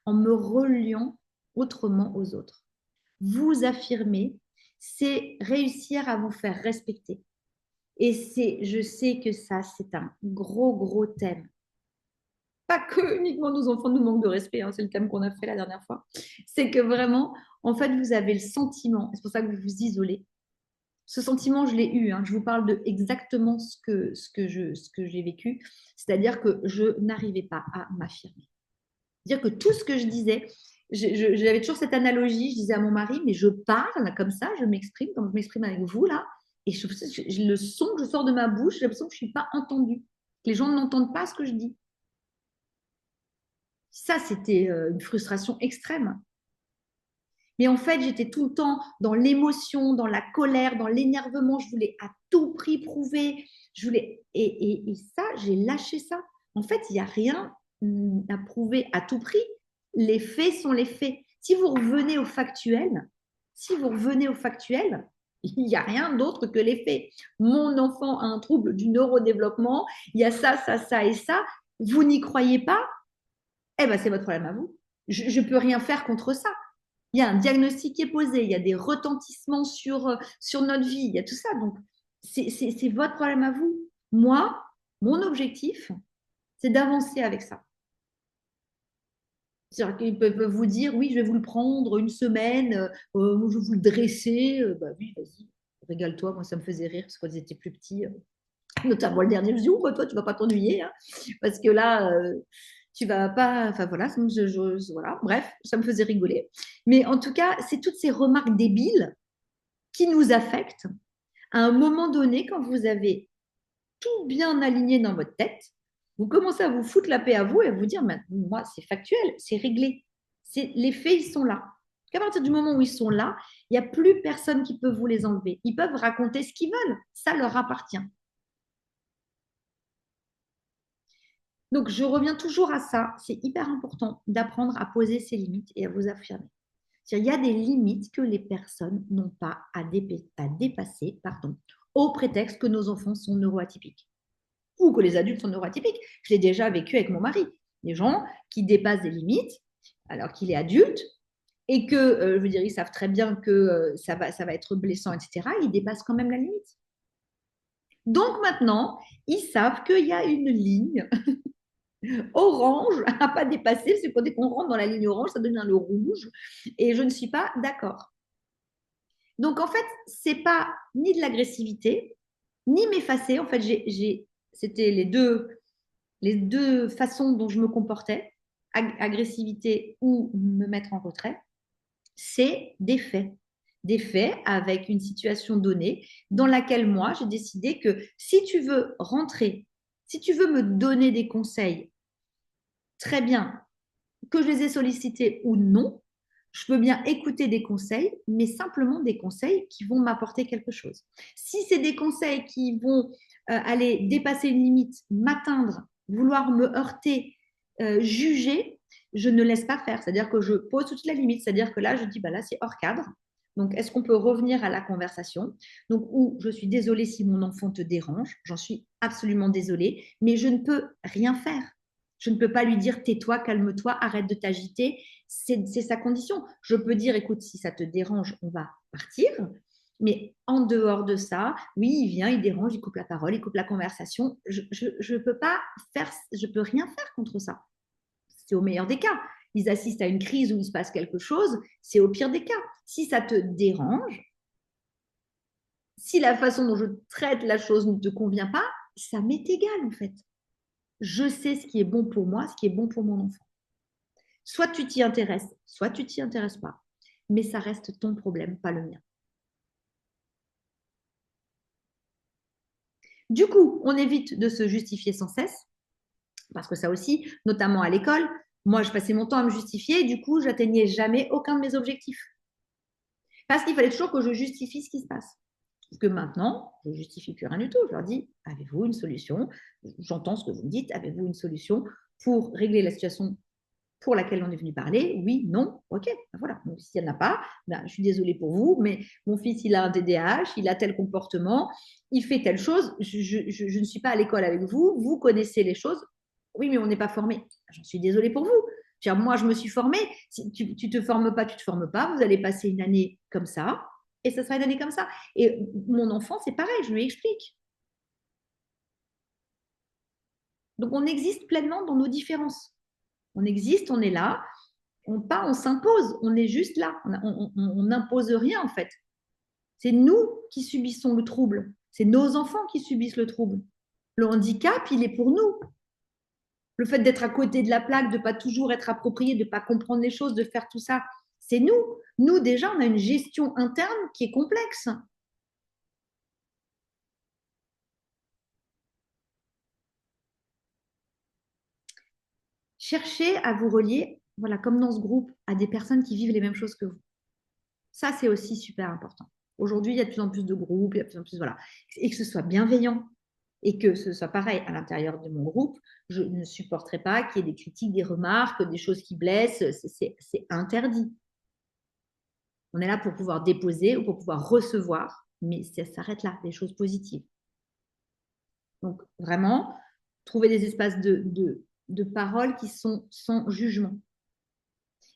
en me reliant autrement aux autres. Vous affirmer, c'est réussir à vous faire respecter. Et je sais que ça, c'est un gros, gros thème. Pas que uniquement nos enfants nous manquent de respect, hein, c'est le thème qu'on a fait la dernière fois. C'est que vraiment, en fait, vous avez le sentiment, c'est pour ça que vous vous isolez. Ce sentiment, je l'ai eu, hein, je vous parle de exactement ce que j'ai vécu, c'est-à-dire que je n'arrivais pas à m'affirmer. C'est-à-dire que tout ce que je disais, j'avais toujours cette analogie, je disais à mon mari, mais je parle comme ça, je m'exprime, comme je m'exprime avec vous là, et le son que je sors de ma bouche, j'ai l'impression que je ne suis pas entendue, que les gens n'entendent pas ce que je dis. Ça, c'était une frustration extrême. Mais en fait, j'étais tout le temps dans l'émotion, dans la colère, dans l'énervement. Je voulais à tout prix prouver. Et ça, j'ai lâché ça. En fait, il n'y a rien à prouver à tout prix. Les faits sont les faits. Si vous revenez au factuel, il n'y a rien d'autre que les faits. Mon enfant a un trouble du neurodéveloppement. Il y a ça, ça, ça et ça. Vous n'y croyez pas? Eh ben, c'est votre problème à vous. Je ne peux rien faire contre ça. Il y a un diagnostic qui est posé, il y a des retentissements sur notre vie, il y a tout ça. Donc, c'est votre problème à vous. Moi, mon objectif, c'est d'avancer avec ça. C'est-à-dire qu'ils peuvent vous dire, oui, je vais vous le prendre une semaine, je vais vous le dresser. Bah oui, vas-y, régale-toi. Moi, ça me faisait rire parce qu'ils étaient plus petits. Notamment le dernier, je me dis, oh, toi, tu vas pas t'ennuyer. Hein, parce que là, tu vas pas. Enfin voilà, voilà, bref, ça me faisait rigoler. Mais en tout cas, c'est toutes ces remarques débiles qui nous affectent à un moment donné quand vous avez tout bien aligné dans votre tête. Vous commencez à vous foutre la paix à vous et à vous dire, moi, c'est factuel, c'est réglé. Les faits, ils sont là. À partir du moment où ils sont là, il n'y a plus personne qui peut vous les enlever. Ils peuvent raconter ce qu'ils veulent. Ça leur appartient. Donc, je reviens toujours à ça. C'est hyper important d'apprendre à poser ses limites et à vous affirmer. Il y a des limites que les personnes n'ont pas à dépasser, au prétexte que nos enfants sont neuroatypiques ou que les adultes sont neuroatypiques. Je l'ai déjà vécu avec mon mari. Des gens qui dépassent des limites alors qu'il est adulte et que, je veux dire, ils savent très bien que ça va être blessant, etc. Ils dépassent quand même la limite. Donc maintenant, ils savent qu'il y a une ligne orange à pas dépasser, parce que dès qu'on rentre dans la ligne orange, ça devient le rouge, et je ne suis pas d'accord. Donc en fait, c'est pas ni de l'agressivité, ni m'effacer. En fait, c'était les deux les deux façons dont je me comportais, agressivité ou me mettre en retrait, c'est des faits. Des faits avec une situation donnée dans laquelle moi, j'ai décidé que si tu veux rentrer, si tu veux me donner des conseils, très bien, que je les ai sollicités ou non, je peux bien écouter des conseils, mais simplement des conseils qui vont m'apporter quelque chose. Si c'est des conseils qui vont aller dépasser une limite, m'atteindre, vouloir me heurter, juger, je ne laisse pas faire. C'est-à-dire que je pose toute la limite. C'est-à-dire que là, je dis, bah là, c'est hors cadre. Donc, est-ce qu'on peut revenir à la conversation? Donc, où je suis désolée si mon enfant te dérange, j'en suis absolument désolée, mais je ne peux rien faire. Je ne peux pas lui dire tais-toi, calme-toi, arrête de t'agiter. C'est sa condition. Je peux dire écoute, si ça te dérange, on va partir. Mais en dehors de ça, oui, il vient, il dérange, il coupe la parole, il coupe la conversation. Je peux pas faire, je peux rien faire contre ça. C'est au meilleur des cas. Ils assistent à une crise où il se passe quelque chose, c'est au pire des cas. Si ça te dérange, si la façon dont je traite la chose ne te convient pas, ça m'est égal en fait. Je sais ce qui est bon pour moi, ce qui est bon pour mon enfant. Soit tu t'y intéresses, soit tu t'y intéresses pas. Mais ça reste ton problème, pas le mien. Du coup, on évite de se justifier sans cesse, parce que ça aussi, notamment à l'école, moi, je passais mon temps à me justifier et du coup, j'atteignais jamais aucun de mes objectifs. Parce qu'il fallait toujours que je justifie ce qui se passe. Parce que maintenant, je ne justifie plus rien du tout. Je leur dis, avez-vous une solution? J'entends ce que vous me dites, avez-vous une solution pour régler la situation pour laquelle on est venu parler? Oui, non, ok, ben voilà. Donc s'il n'y en a pas, ben, je suis désolée pour vous, mais mon fils, il a un TDAH, il a tel comportement, il fait telle chose, je ne suis pas à l'école avec vous, vous connaissez les choses. Oui, mais on n'est pas formé. J'en suis désolée pour vous. Moi, je me suis formée. Si tu ne te formes pas, tu ne te formes pas. Vous allez passer une année comme ça, et ça sera une année comme ça. Et mon enfant, c'est pareil, je lui explique. Donc, on existe pleinement dans nos différences. On existe, on est là, on s'impose, on est juste là, on n'impose rien en fait. C'est nous qui subissons le trouble, c'est nos enfants qui subissent le trouble. Le handicap, il est pour nous. Le fait d'être à côté de la plaque, de ne pas toujours être approprié, de ne pas comprendre les choses, de faire tout ça, c'est nous. Nous, déjà, on a une gestion interne qui est complexe. Cherchez à vous relier, voilà, comme dans ce groupe, à des personnes qui vivent les mêmes choses que vous. Ça, c'est aussi super important. Aujourd'hui, il y a de plus en plus de groupes, il y a de plus en plus, voilà. Et que ce soit bienveillant et que ce soit pareil à l'intérieur de mon groupe. Je ne supporterai pas qu'il y ait des critiques, des remarques, des choses qui blessent. C'est interdit. On est là pour pouvoir déposer ou pour pouvoir recevoir, mais ça s'arrête là, des choses positives. Donc, vraiment, trouver des espaces de parole qui sont sans jugement.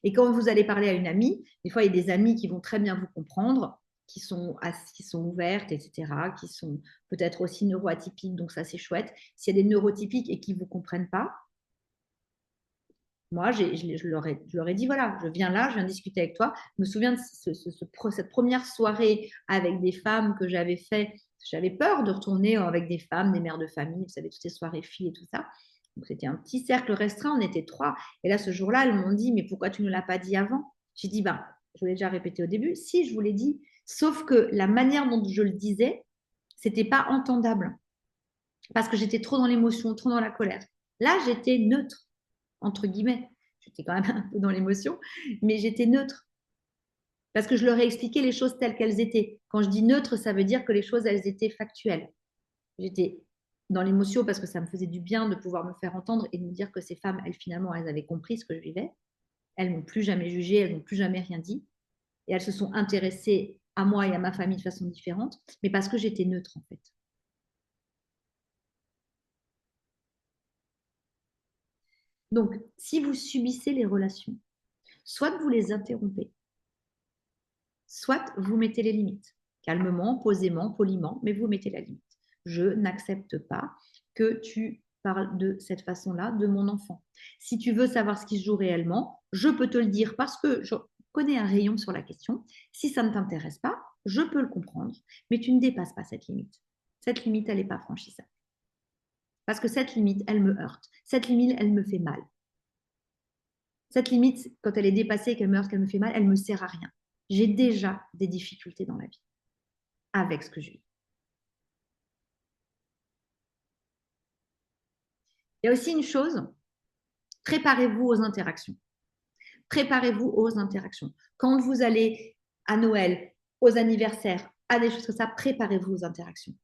Et quand vous allez parler à une amie, des fois, il y a des amies qui vont très bien vous comprendre, qui sont ouvertes, etc., qui sont peut-être aussi neuroatypiques, donc ça, c'est chouette. S'il y a des neurotypiques et qui ne vous comprennent pas, moi, je leur ai dit, voilà, je viens là, je viens discuter avec toi. Je me souviens de cette première soirée avec des femmes que j'avais fait. J'avais peur de retourner avec des femmes, des mères de famille, vous savez, toutes ces soirées filles et tout ça. Donc, c'était un petit cercle restreint, on était trois. Et là, ce jour-là, elles m'ont dit, mais pourquoi tu ne l'as pas dit avant? J'ai dit, ben, je vous l'ai déjà répété au début, si, je vous l'ai dit. Sauf que la manière dont je le disais, c'était pas entendable. Parce que j'étais trop dans l'émotion, trop dans la colère. Là, j'étais neutre, entre guillemets. J'étais quand même un peu dans l'émotion, mais j'étais neutre. Parce que je leur ai expliqué les choses telles qu'elles étaient. Quand je dis neutre, ça veut dire que les choses, elles étaient factuelles. J'étais dans l'émotion parce que ça me faisait du bien de pouvoir me faire entendre et de me dire que ces femmes, elles, finalement, elles avaient compris ce que je vivais. Elles m'ont plus jamais jugé, elles n'ont plus jamais rien dit. Et elles se sont intéressées à moi et à ma famille de façon différente, mais parce que j'étais neutre, en fait. Donc, si vous subissez les relations, soit vous les interrompez, soit vous mettez les limites. Calmement, posément, poliment, mais vous mettez la limite. Je n'accepte pas que tu parles de cette façon-là de mon enfant. Si tu veux savoir ce qui se joue réellement, je peux te le dire parce que je connais un rayon sur la question. Si ça ne t'intéresse pas, je peux le comprendre, mais tu ne dépasses pas cette limite. Cette limite, elle n'est pas franchissable. Parce que cette limite, elle me heurte. Cette limite, elle me fait mal. Cette limite, quand elle est dépassée et qu'elle meurt, qu'elle me fait mal, elle ne me sert à rien. J'ai déjà des difficultés dans la vie avec ce que je vis. Il y a aussi une chose, préparez-vous aux interactions. Préparez-vous aux interactions. Quand vous allez à Noël, aux anniversaires, à des choses comme ça, préparez-vous aux interactions.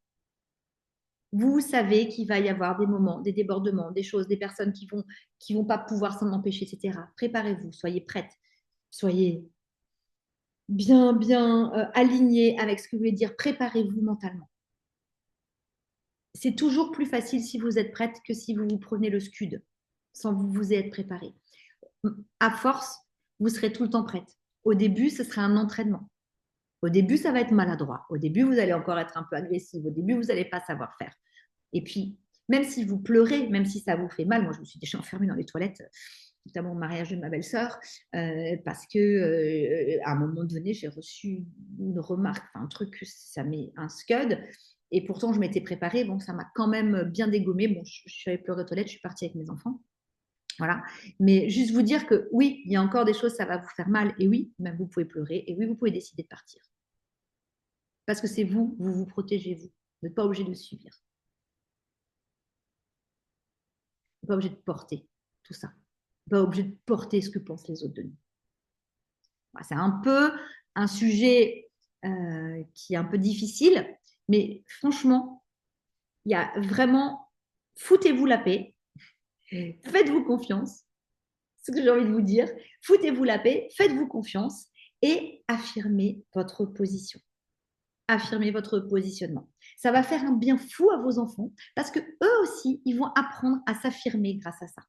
Vous savez qu'il va y avoir des moments, des débordements, des choses, des personnes qui vont pas pouvoir s'en empêcher, etc. Préparez-vous, soyez prêtes, soyez bien alignés avec ce que vous voulez dire. Préparez-vous mentalement. C'est toujours plus facile si vous êtes prête que si vous vous prenez le scud sans vous être préparé. À force, vous serez tout le temps prête. Au début, ce sera un entraînement. Au début, ça va être maladroit. Au début, vous allez encore être un peu agressive. Au début, vous n'allez pas savoir faire. Et puis, même si vous pleurez, même si ça vous fait mal, moi, je me suis déjà enfermée dans les toilettes, notamment au mariage de ma belle-sœur, parce que à un moment donné, j'ai reçu une remarque, un truc, ça met un scud. Et pourtant, je m'étais préparée. Bon, ça m'a quand même bien dégommée. Bon, je suis allée pleurer aux toilettes, je suis partie avec mes enfants. Voilà. Mais juste vous dire que oui, il y a encore des choses, ça va vous faire mal. Et oui, même vous pouvez pleurer. Et oui, vous pouvez décider de partir. Parce que c'est vous, vous vous protégez, vous. Vous n'êtes pas obligé de subir. Vous n'êtes pas obligé de porter tout ça. Vous n'êtes pas obligé de porter ce que pensent les autres de nous. Voilà, c'est un peu un sujet qui est un peu difficile, mais franchement, il y a vraiment, foutez-vous la paix, faites-vous confiance, c'est ce que j'ai envie de vous dire, foutez-vous la paix, faites-vous confiance et affirmez votre position. Affirmez votre positionnement. Ça va faire un bien fou à vos enfants parce que eux aussi, ils vont apprendre à s'affirmer grâce à ça.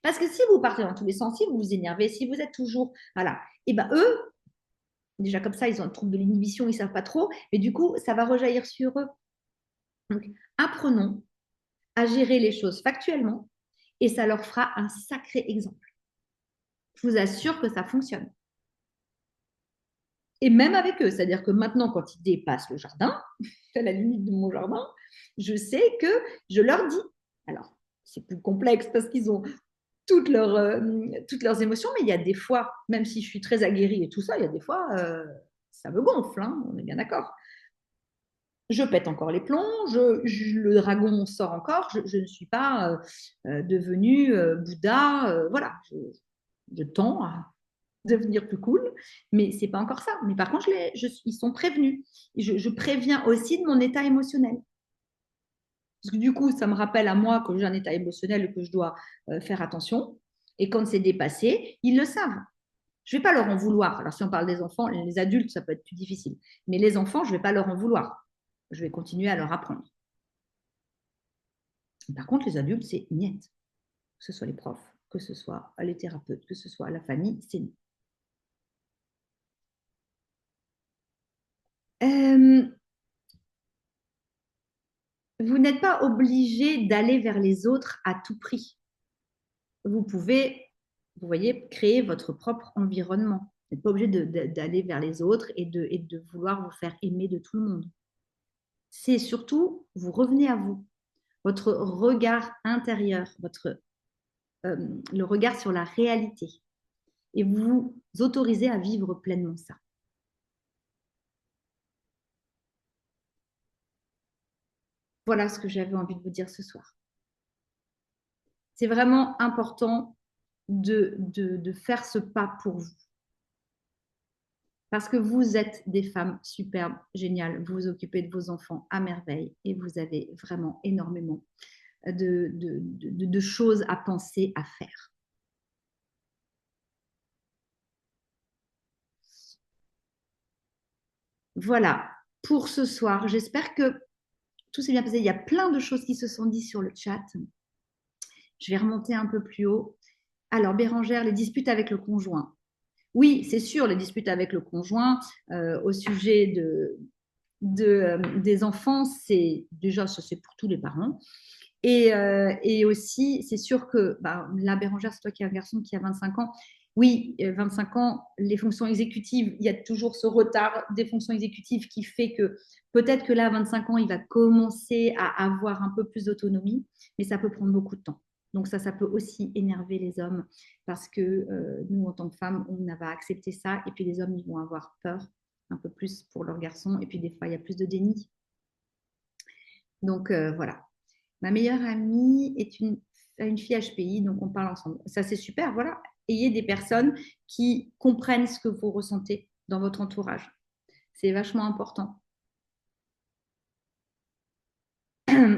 Parce que si vous partez dans tous les sens, si vous vous énervez, si vous êtes toujours, voilà, et ben eux, déjà comme ça, ils ont un trouble de l'inhibition, ils ne savent pas trop, mais du coup, ça va rejaillir sur eux. Donc, apprenons à gérer les choses factuellement et ça leur fera un sacré exemple. Je vous assure que ça fonctionne. Et même avec eux, c'est-à-dire que maintenant, quand ils dépassent le jardin, à la limite de mon jardin, je sais que je leur dis. Alors, c'est plus complexe parce qu'ils ont toutes leurs émotions, mais il y a des fois, même si je suis très aguerrie et tout ça, il y a des fois, ça me gonfle, hein, on est bien d'accord. Je pète encore les plombs, le dragon sort encore, je ne suis pas devenue Bouddha, voilà, je tends à devenir plus cool, mais c'est pas encore ça. Mais par contre, ils sont prévenus. Je préviens aussi de mon état émotionnel. Parce que du coup, ça me rappelle à moi que j'ai un état émotionnel et que je dois faire attention. Et quand c'est dépassé, ils le savent. Je ne vais pas leur en vouloir. Alors, si on parle des enfants, les adultes, ça peut être plus difficile. Mais les enfants, je ne vais pas leur en vouloir. Je vais continuer à leur apprendre. Par contre, les adultes, c'est niet. Que ce soit les profs, que ce soit les thérapeutes, que ce soit la famille, c'est niet. Vous n'êtes pas obligé d'aller vers les autres à tout prix. Vous pouvez, vous voyez, créer votre propre environnement. Vous n'êtes pas obligé d'aller vers les autres et de vouloir vous faire aimer de tout le monde. C'est surtout, vous revenez à vous, votre regard intérieur, le regard sur la réalité. Et vous vous autorisez à vivre pleinement ça. Voilà ce que j'avais envie de vous dire ce soir. C'est vraiment important de faire ce pas pour vous. Parce que vous êtes des femmes superbes, géniales, vous vous occupez de vos enfants à merveille et vous avez vraiment énormément de choses à penser, à faire. Voilà pour ce soir. J'espère que tout s'est bien passé. Il y a plein de choses qui se sont dites sur le chat. Je vais remonter un peu plus haut. Alors, Bérangère, les disputes avec le conjoint. Oui, c'est sûr, les disputes avec le conjoint au sujet des enfants, c'est déjà, ça c'est pour tous les parents. Et aussi, c'est sûr que, là, Bérangère, c'est toi qui as un garçon qui a 25 ans, oui, 25 ans, les fonctions exécutives, il y a toujours ce retard des fonctions exécutives qui fait que peut-être que là, à 25 ans, il va commencer à avoir un peu plus d'autonomie, mais ça peut prendre beaucoup de temps. Donc ça peut aussi énerver les hommes parce que nous, en tant que femmes, on va accepter ça et puis les hommes, ils vont avoir peur un peu plus pour leurs garçons et puis des fois, il y a plus de déni. Donc voilà. Ma meilleure amie est une fille HPI, donc on parle ensemble. Ça, c'est super, voilà. Ayez des personnes qui comprennent ce que vous ressentez dans votre entourage. C'est vachement important.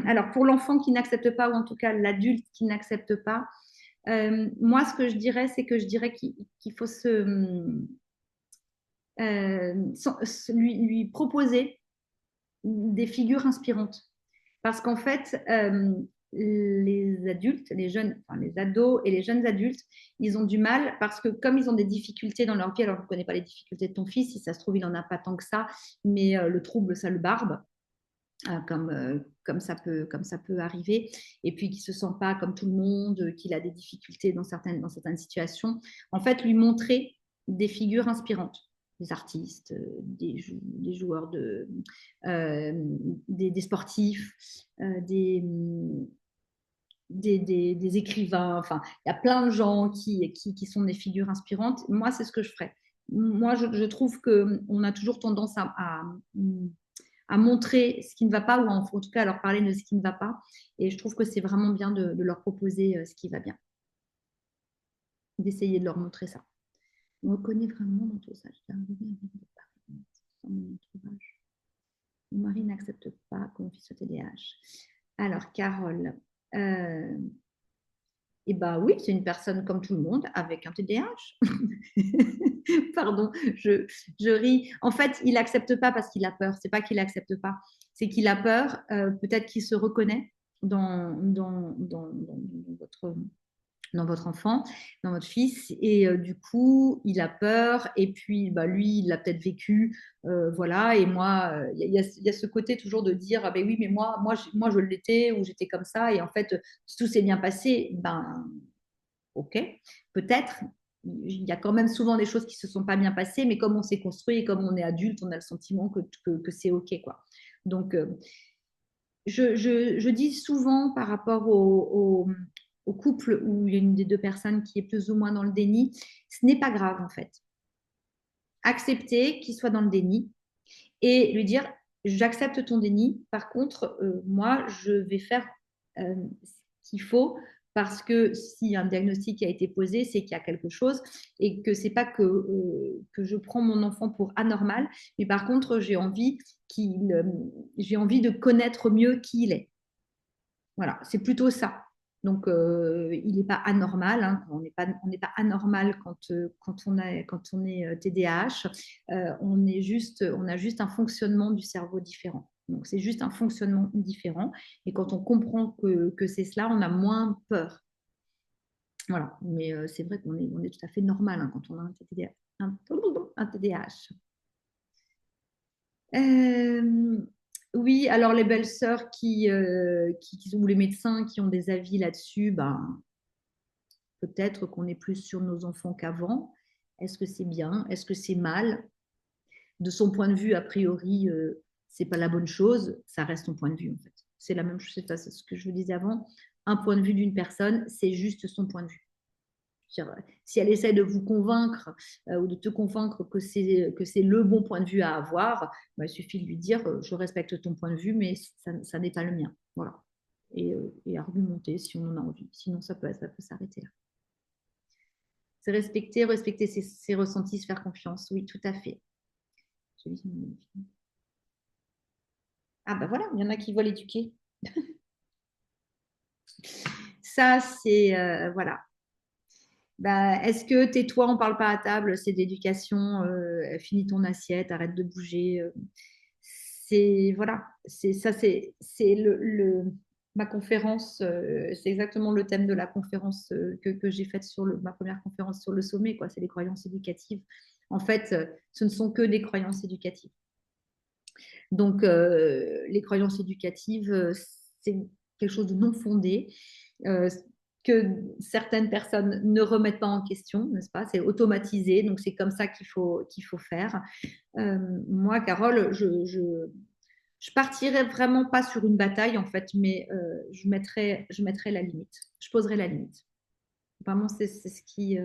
Alors, pour l'enfant qui n'accepte pas, ou en tout cas l'adulte qui n'accepte pas, moi, ce que je dirais, c'est que je dirais qu'il faut lui proposer des figures inspirantes. Parce qu'en fait, les adultes, les jeunes, enfin les ados et les jeunes adultes, ils ont du mal parce que comme ils ont des difficultés dans leur vie, alors je ne connais pas les difficultés de ton fils, si ça se trouve, il n'en a pas tant que ça, mais le trouble, ça le barbe. Comme ça peut arriver, et puis qu'il ne se sent pas comme tout le monde, qu'il a des difficultés dans certaines situations. En fait, lui montrer des figures inspirantes, des artistes, des joueurs, des sportifs, des écrivains. Enfin, il y a plein de gens qui sont des figures inspirantes. Moi, c'est ce que je ferais. Moi, je trouve qu'on a toujours tendance à montrer ce qui ne va pas, ou en tout cas à leur parler de ce qui ne va pas. Et je trouve que c'est vraiment bien de leur proposer ce qui va bien, d'essayer de leur montrer ça. On reconnaît vraiment dans tout ça. Mon mari n'accepte pas qu'on fils au TDAH. Alors, Carole, eh bien oui, c'est une personne comme tout le monde avec un TDAH. Pardon, je ris. En fait, il n'accepte pas parce qu'il a peur. C'est pas qu'il n'accepte pas, c'est qu'il a peur. Peut-être qu'il se reconnaît dans votre enfant, dans votre fils, et du coup, il a peur, et puis bah, lui, il l'a peut-être vécu, voilà, et moi, il y a ce côté toujours de dire, ah ben oui, mais moi je l'étais, ou j'étais comme ça, et en fait, tout s'est bien passé, ben, ok, peut-être, il y a quand même souvent des choses qui se sont pas bien passées, mais comme on s'est construit, et comme on est adulte, on a le sentiment que c'est ok, quoi. Donc, je dis souvent par rapport au couple où il y a une des deux personnes qui est plus ou moins dans le déni, ce n'est pas grave en fait. Accepter qu'il soit dans le déni et lui dire, j'accepte ton déni, par contre, moi, je vais faire ce qu'il faut parce que si un diagnostic a été posé, c'est qu'il y a quelque chose et que c'est pas que je prends mon enfant pour anormal, mais par contre, j'ai envie de connaître mieux qui il est. Voilà, c'est plutôt ça. Donc, il n'est pas anormal. Hein, on n'est pas anormal quand on est TDAH. On a juste un fonctionnement du cerveau différent. Donc, c'est juste un fonctionnement différent. Et quand on comprend que c'est cela, on a moins peur. Voilà. Mais c'est vrai on est tout à fait normal hein, quand on a un TDAH. Oui, alors les belles-sœurs ou les médecins qui ont des avis là-dessus, ben, peut-être qu'on est plus sur nos enfants qu'avant. Est-ce que c'est bien? Est-ce que c'est mal? De son point de vue, a priori, c'est pas la bonne chose. Ça reste son point de vue, en fait. C'est la même chose, c'est ce que je vous disais avant. Un point de vue d'une personne, c'est juste son point de vue. Si elle essaie de vous convaincre ou de te convaincre que c'est le bon point de vue à avoir, bah, il suffit de lui dire je respecte ton point de vue, mais ça n'est pas le mien. Voilà. Et argumenter si on en a envie. Sinon, ça peut s'arrêter là. C'est respecter ses ressentis, se faire confiance. Oui, tout à fait. Ah ben voilà, il y en a qui veulent éduquer. Ça, c'est voilà. Bah, est-ce que tais-toi, on ne parle pas à table, c'est d'éducation, finis ton assiette, arrête de bouger. C'est voilà, c'est ça, c'est ma conférence, c'est exactement le thème de la conférence que j'ai faite sur ma première conférence sur le sommet, quoi. C'est les croyances éducatives. En fait, ce ne sont que des croyances éducatives. Donc, les croyances éducatives, c'est quelque chose de non fondé. que certaines personnes ne remettent pas en question, n'est-ce pas? C'est automatisé, donc c'est comme ça qu'il faut faire. Moi, Carole, je partirais vraiment pas sur une bataille, en fait, mais je mettrais la limite. Je poserais la limite. Vraiment, c'est ce qui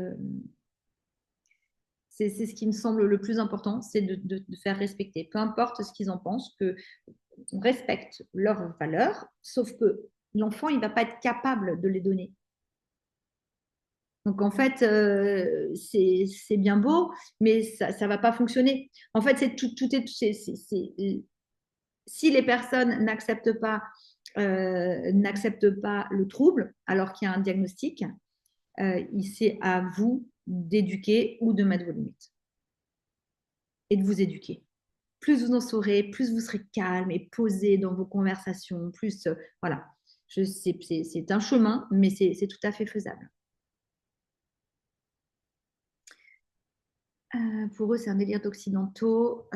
me semble le plus important, c'est de faire respecter. Peu importe ce qu'ils en pensent, qu'on respecte leurs valeurs, sauf que l'enfant, il ne va pas être capable de les donner. Donc, en fait, c'est bien beau, mais ça ne va pas fonctionner. En fait, si les personnes n'acceptent pas le trouble, alors qu'il y a un diagnostic, c'est à vous d'éduquer ou de mettre vos limites et de vous éduquer. Plus vous en saurez, plus vous serez calme et posé dans vos conversations, plus, voilà. C'est un chemin, mais c'est tout à fait faisable. Pour eux, c'est un délire d'occidentaux.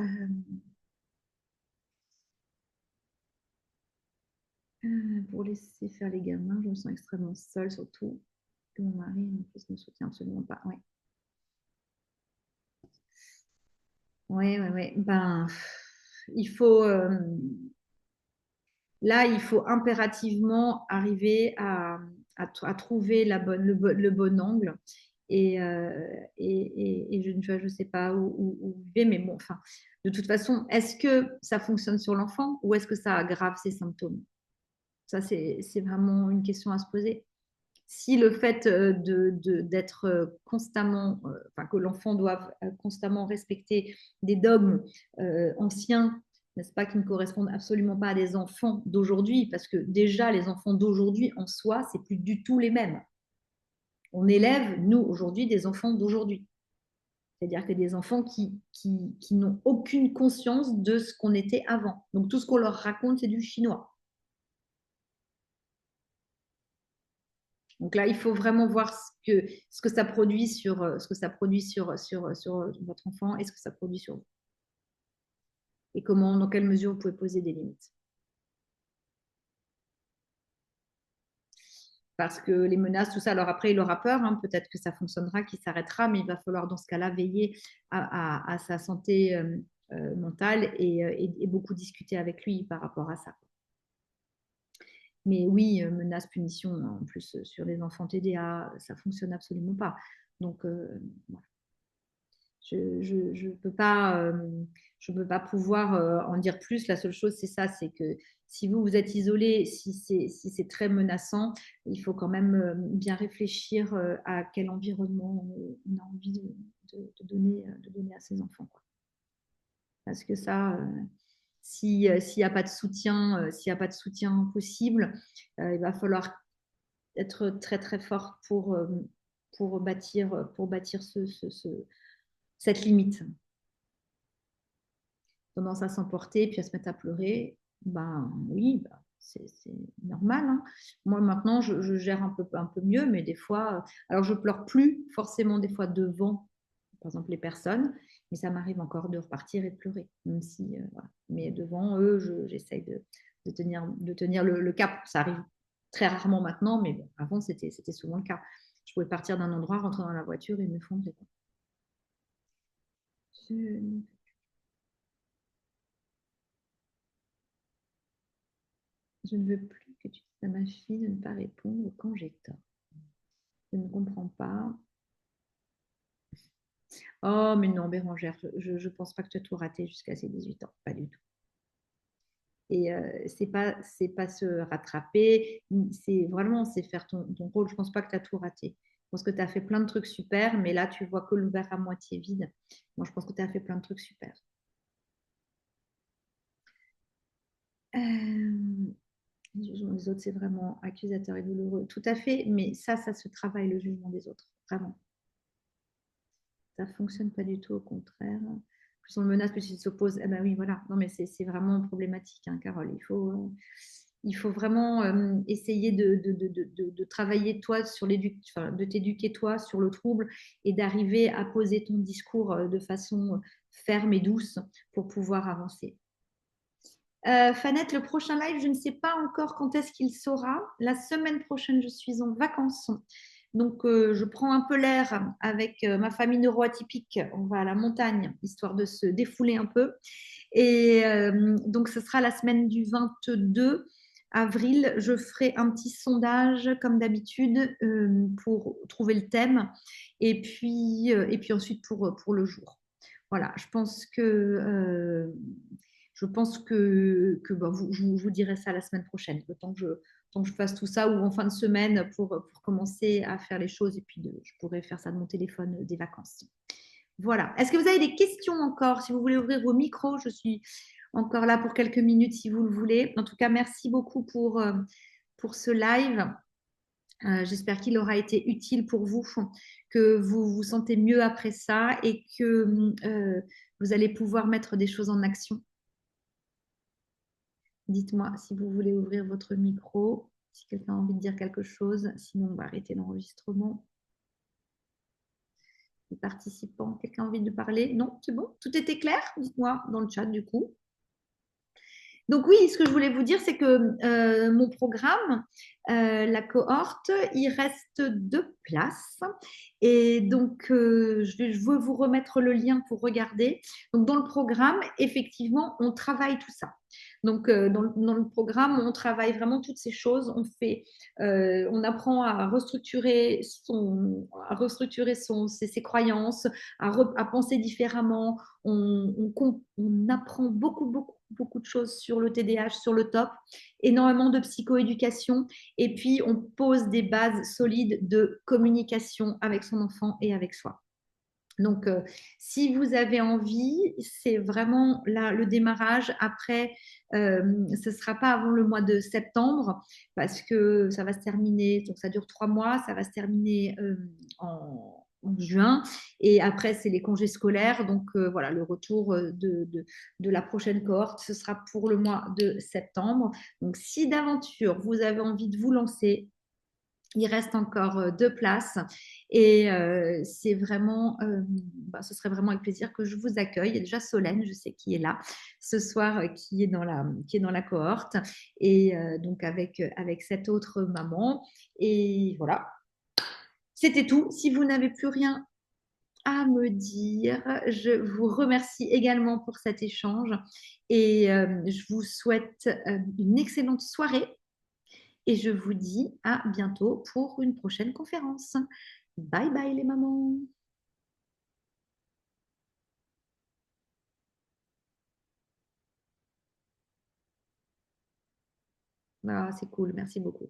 Pour laisser faire les gamins, je me sens extrêmement seule, surtout que mon mari mon fils ne me soutient absolument pas. Ouais. Ouais. Ben, il faut, là, il faut impérativement arriver à trouver le bon angle. Et je ne sais pas où vous vivez, mais bon, enfin, de toute façon, est-ce que ça fonctionne sur l'enfant ou est-ce que ça aggrave ses symptômes? Ça, c'est vraiment une question à se poser. Si le fait d'être constamment, enfin, que l'enfant doive constamment respecter des dogmes anciens, n'est-ce pas, qui ne correspondent absolument pas à des enfants d'aujourd'hui, parce que déjà, les enfants d'aujourd'hui, en soi, c'est plus du tout les mêmes. On élève, nous, aujourd'hui, des enfants d'aujourd'hui. C'est-à-dire que des enfants qui n'ont aucune conscience de ce qu'on était avant. Donc, tout ce qu'on leur raconte, c'est du chinois. Donc là, il faut vraiment voir ce que ça produit sur votre enfant et ce que ça produit sur vous. Et dans quelle mesure vous pouvez poser des limites. Parce que les menaces, tout ça, alors après, il aura peur, hein, peut-être que ça fonctionnera, qu'il s'arrêtera, mais il va falloir dans ce cas-là veiller à sa santé mentale et beaucoup discuter avec lui par rapport à ça. Mais oui, menaces, punitions, en plus sur les enfants TDA, ça ne fonctionne absolument pas. Donc, voilà. Je ne peux pas pouvoir en dire plus. La seule chose, c'est ça, c'est que si vous êtes isolé, si c'est très menaçant, il faut quand même bien réfléchir à quel environnement on a envie de donner à ses enfants, quoi. Parce que ça, s'il n'y a pas de soutien, s'il n'y a pas de soutien possible, il va falloir être très très fort pour bâtir cette limite. Tendance à s'emporter puis à se mettre à pleurer, ben oui, ben, c'est normal, hein. Moi maintenant, je gère un peu mieux, mais des fois, alors je pleure plus forcément des fois devant, par exemple, les personnes, mais ça m'arrive encore de repartir et de pleurer, même si, voilà. Mais devant eux, j'essaye de tenir le cap. Ça arrive très rarement maintenant, mais bon, avant, c'était souvent le cas. Je pouvais partir d'un endroit, rentrer dans la voiture et m'effondrer. Je... Je ne veux plus que tu dises à ma fille de ne pas répondre quand j'ai tort. Je ne comprends pas. Oh, mais non, Bérangère, je ne pense pas que tu as tout raté jusqu'à ses 18 ans. Pas du tout. Et c'est pas se rattraper, c'est faire ton rôle. Je ne pense pas que tu as tout raté. Je pense que tu as fait plein de trucs super, mais là, tu vois que le verre à moitié vide. Moi, je pense que tu as fait plein de trucs super. Le jugement des autres, c'est vraiment accusateur et douloureux. Tout à fait, mais ça se travaille, le jugement des autres. Vraiment. Ça ne fonctionne pas du tout, au contraire. Plus on le menace, plus il s'oppose. Eh ben oui, voilà. Non, mais c'est vraiment problématique, hein, Carole. Il faut vraiment essayer de travailler toi sur de t'éduquer toi sur le trouble et d'arriver à poser ton discours de façon ferme et douce pour pouvoir avancer. Fanette, le prochain live, je ne sais pas encore quand est-ce qu'il sera. La semaine prochaine, je suis en vacances. Donc, je prends un peu l'air avec ma famille neuroatypique. On va à la montagne, histoire de se défouler un peu. Et donc, ce sera la semaine du 22 avril. Je ferai un petit sondage, comme d'habitude, pour trouver le thème. Et puis ensuite, pour le jour. Voilà, je pense que je vous dirai ça la semaine prochaine, le temps que je fasse tout ça, ou en fin de semaine pour commencer à faire les choses. Et puis, je pourrai faire ça de mon téléphone des vacances. Voilà. Est-ce que vous avez des questions encore? Si vous voulez ouvrir vos micros, je suis encore là pour quelques minutes si vous le voulez. En tout cas, merci beaucoup pour ce live. J'espère qu'il aura été utile pour vous, que vous vous sentez mieux après ça et que vous allez pouvoir mettre des choses en action. Dites-moi si vous voulez ouvrir votre micro, si quelqu'un a envie de dire quelque chose. Sinon, on va arrêter l'enregistrement. Les participants, quelqu'un a envie de parler? Non, c'est bon? Tout était clair? Dites-moi dans le chat du coup. Donc oui, ce que je voulais vous dire, c'est que mon programme, la cohorte, il reste 2 places. Et donc, je veux vous remettre le lien pour regarder. Donc, dans le programme, effectivement, on travaille tout ça. Donc, dans le programme, on travaille vraiment toutes ces choses. On apprend à restructurer ses croyances, à penser différemment. On apprend beaucoup de choses sur le TDAH, sur le top, énormément de psychoéducation, et puis on pose des bases solides de communication avec son enfant et avec soi. Donc, si vous avez envie, c'est vraiment là le démarrage. Après, ce ne sera pas avant le mois de septembre parce que ça va se terminer, donc ça dure 3 mois, ça va se terminer en juin. Et après, c'est les congés scolaires. Donc, voilà, le retour de la prochaine cohorte, ce sera pour le mois de septembre. Donc, si d'aventure, vous avez envie de vous lancer, il reste encore 2 places et ce serait vraiment avec plaisir que je vous accueille. Il y a déjà Solène, je sais qui est là ce soir, qui est dans la cohorte et donc avec cette autre maman. Et voilà, c'était tout. Si vous n'avez plus rien à me dire, je vous remercie également pour cet échange et je vous souhaite une excellente soirée. Et je vous dis à bientôt pour une prochaine conférence. Bye bye les mamans. Ah, c'est cool, merci beaucoup.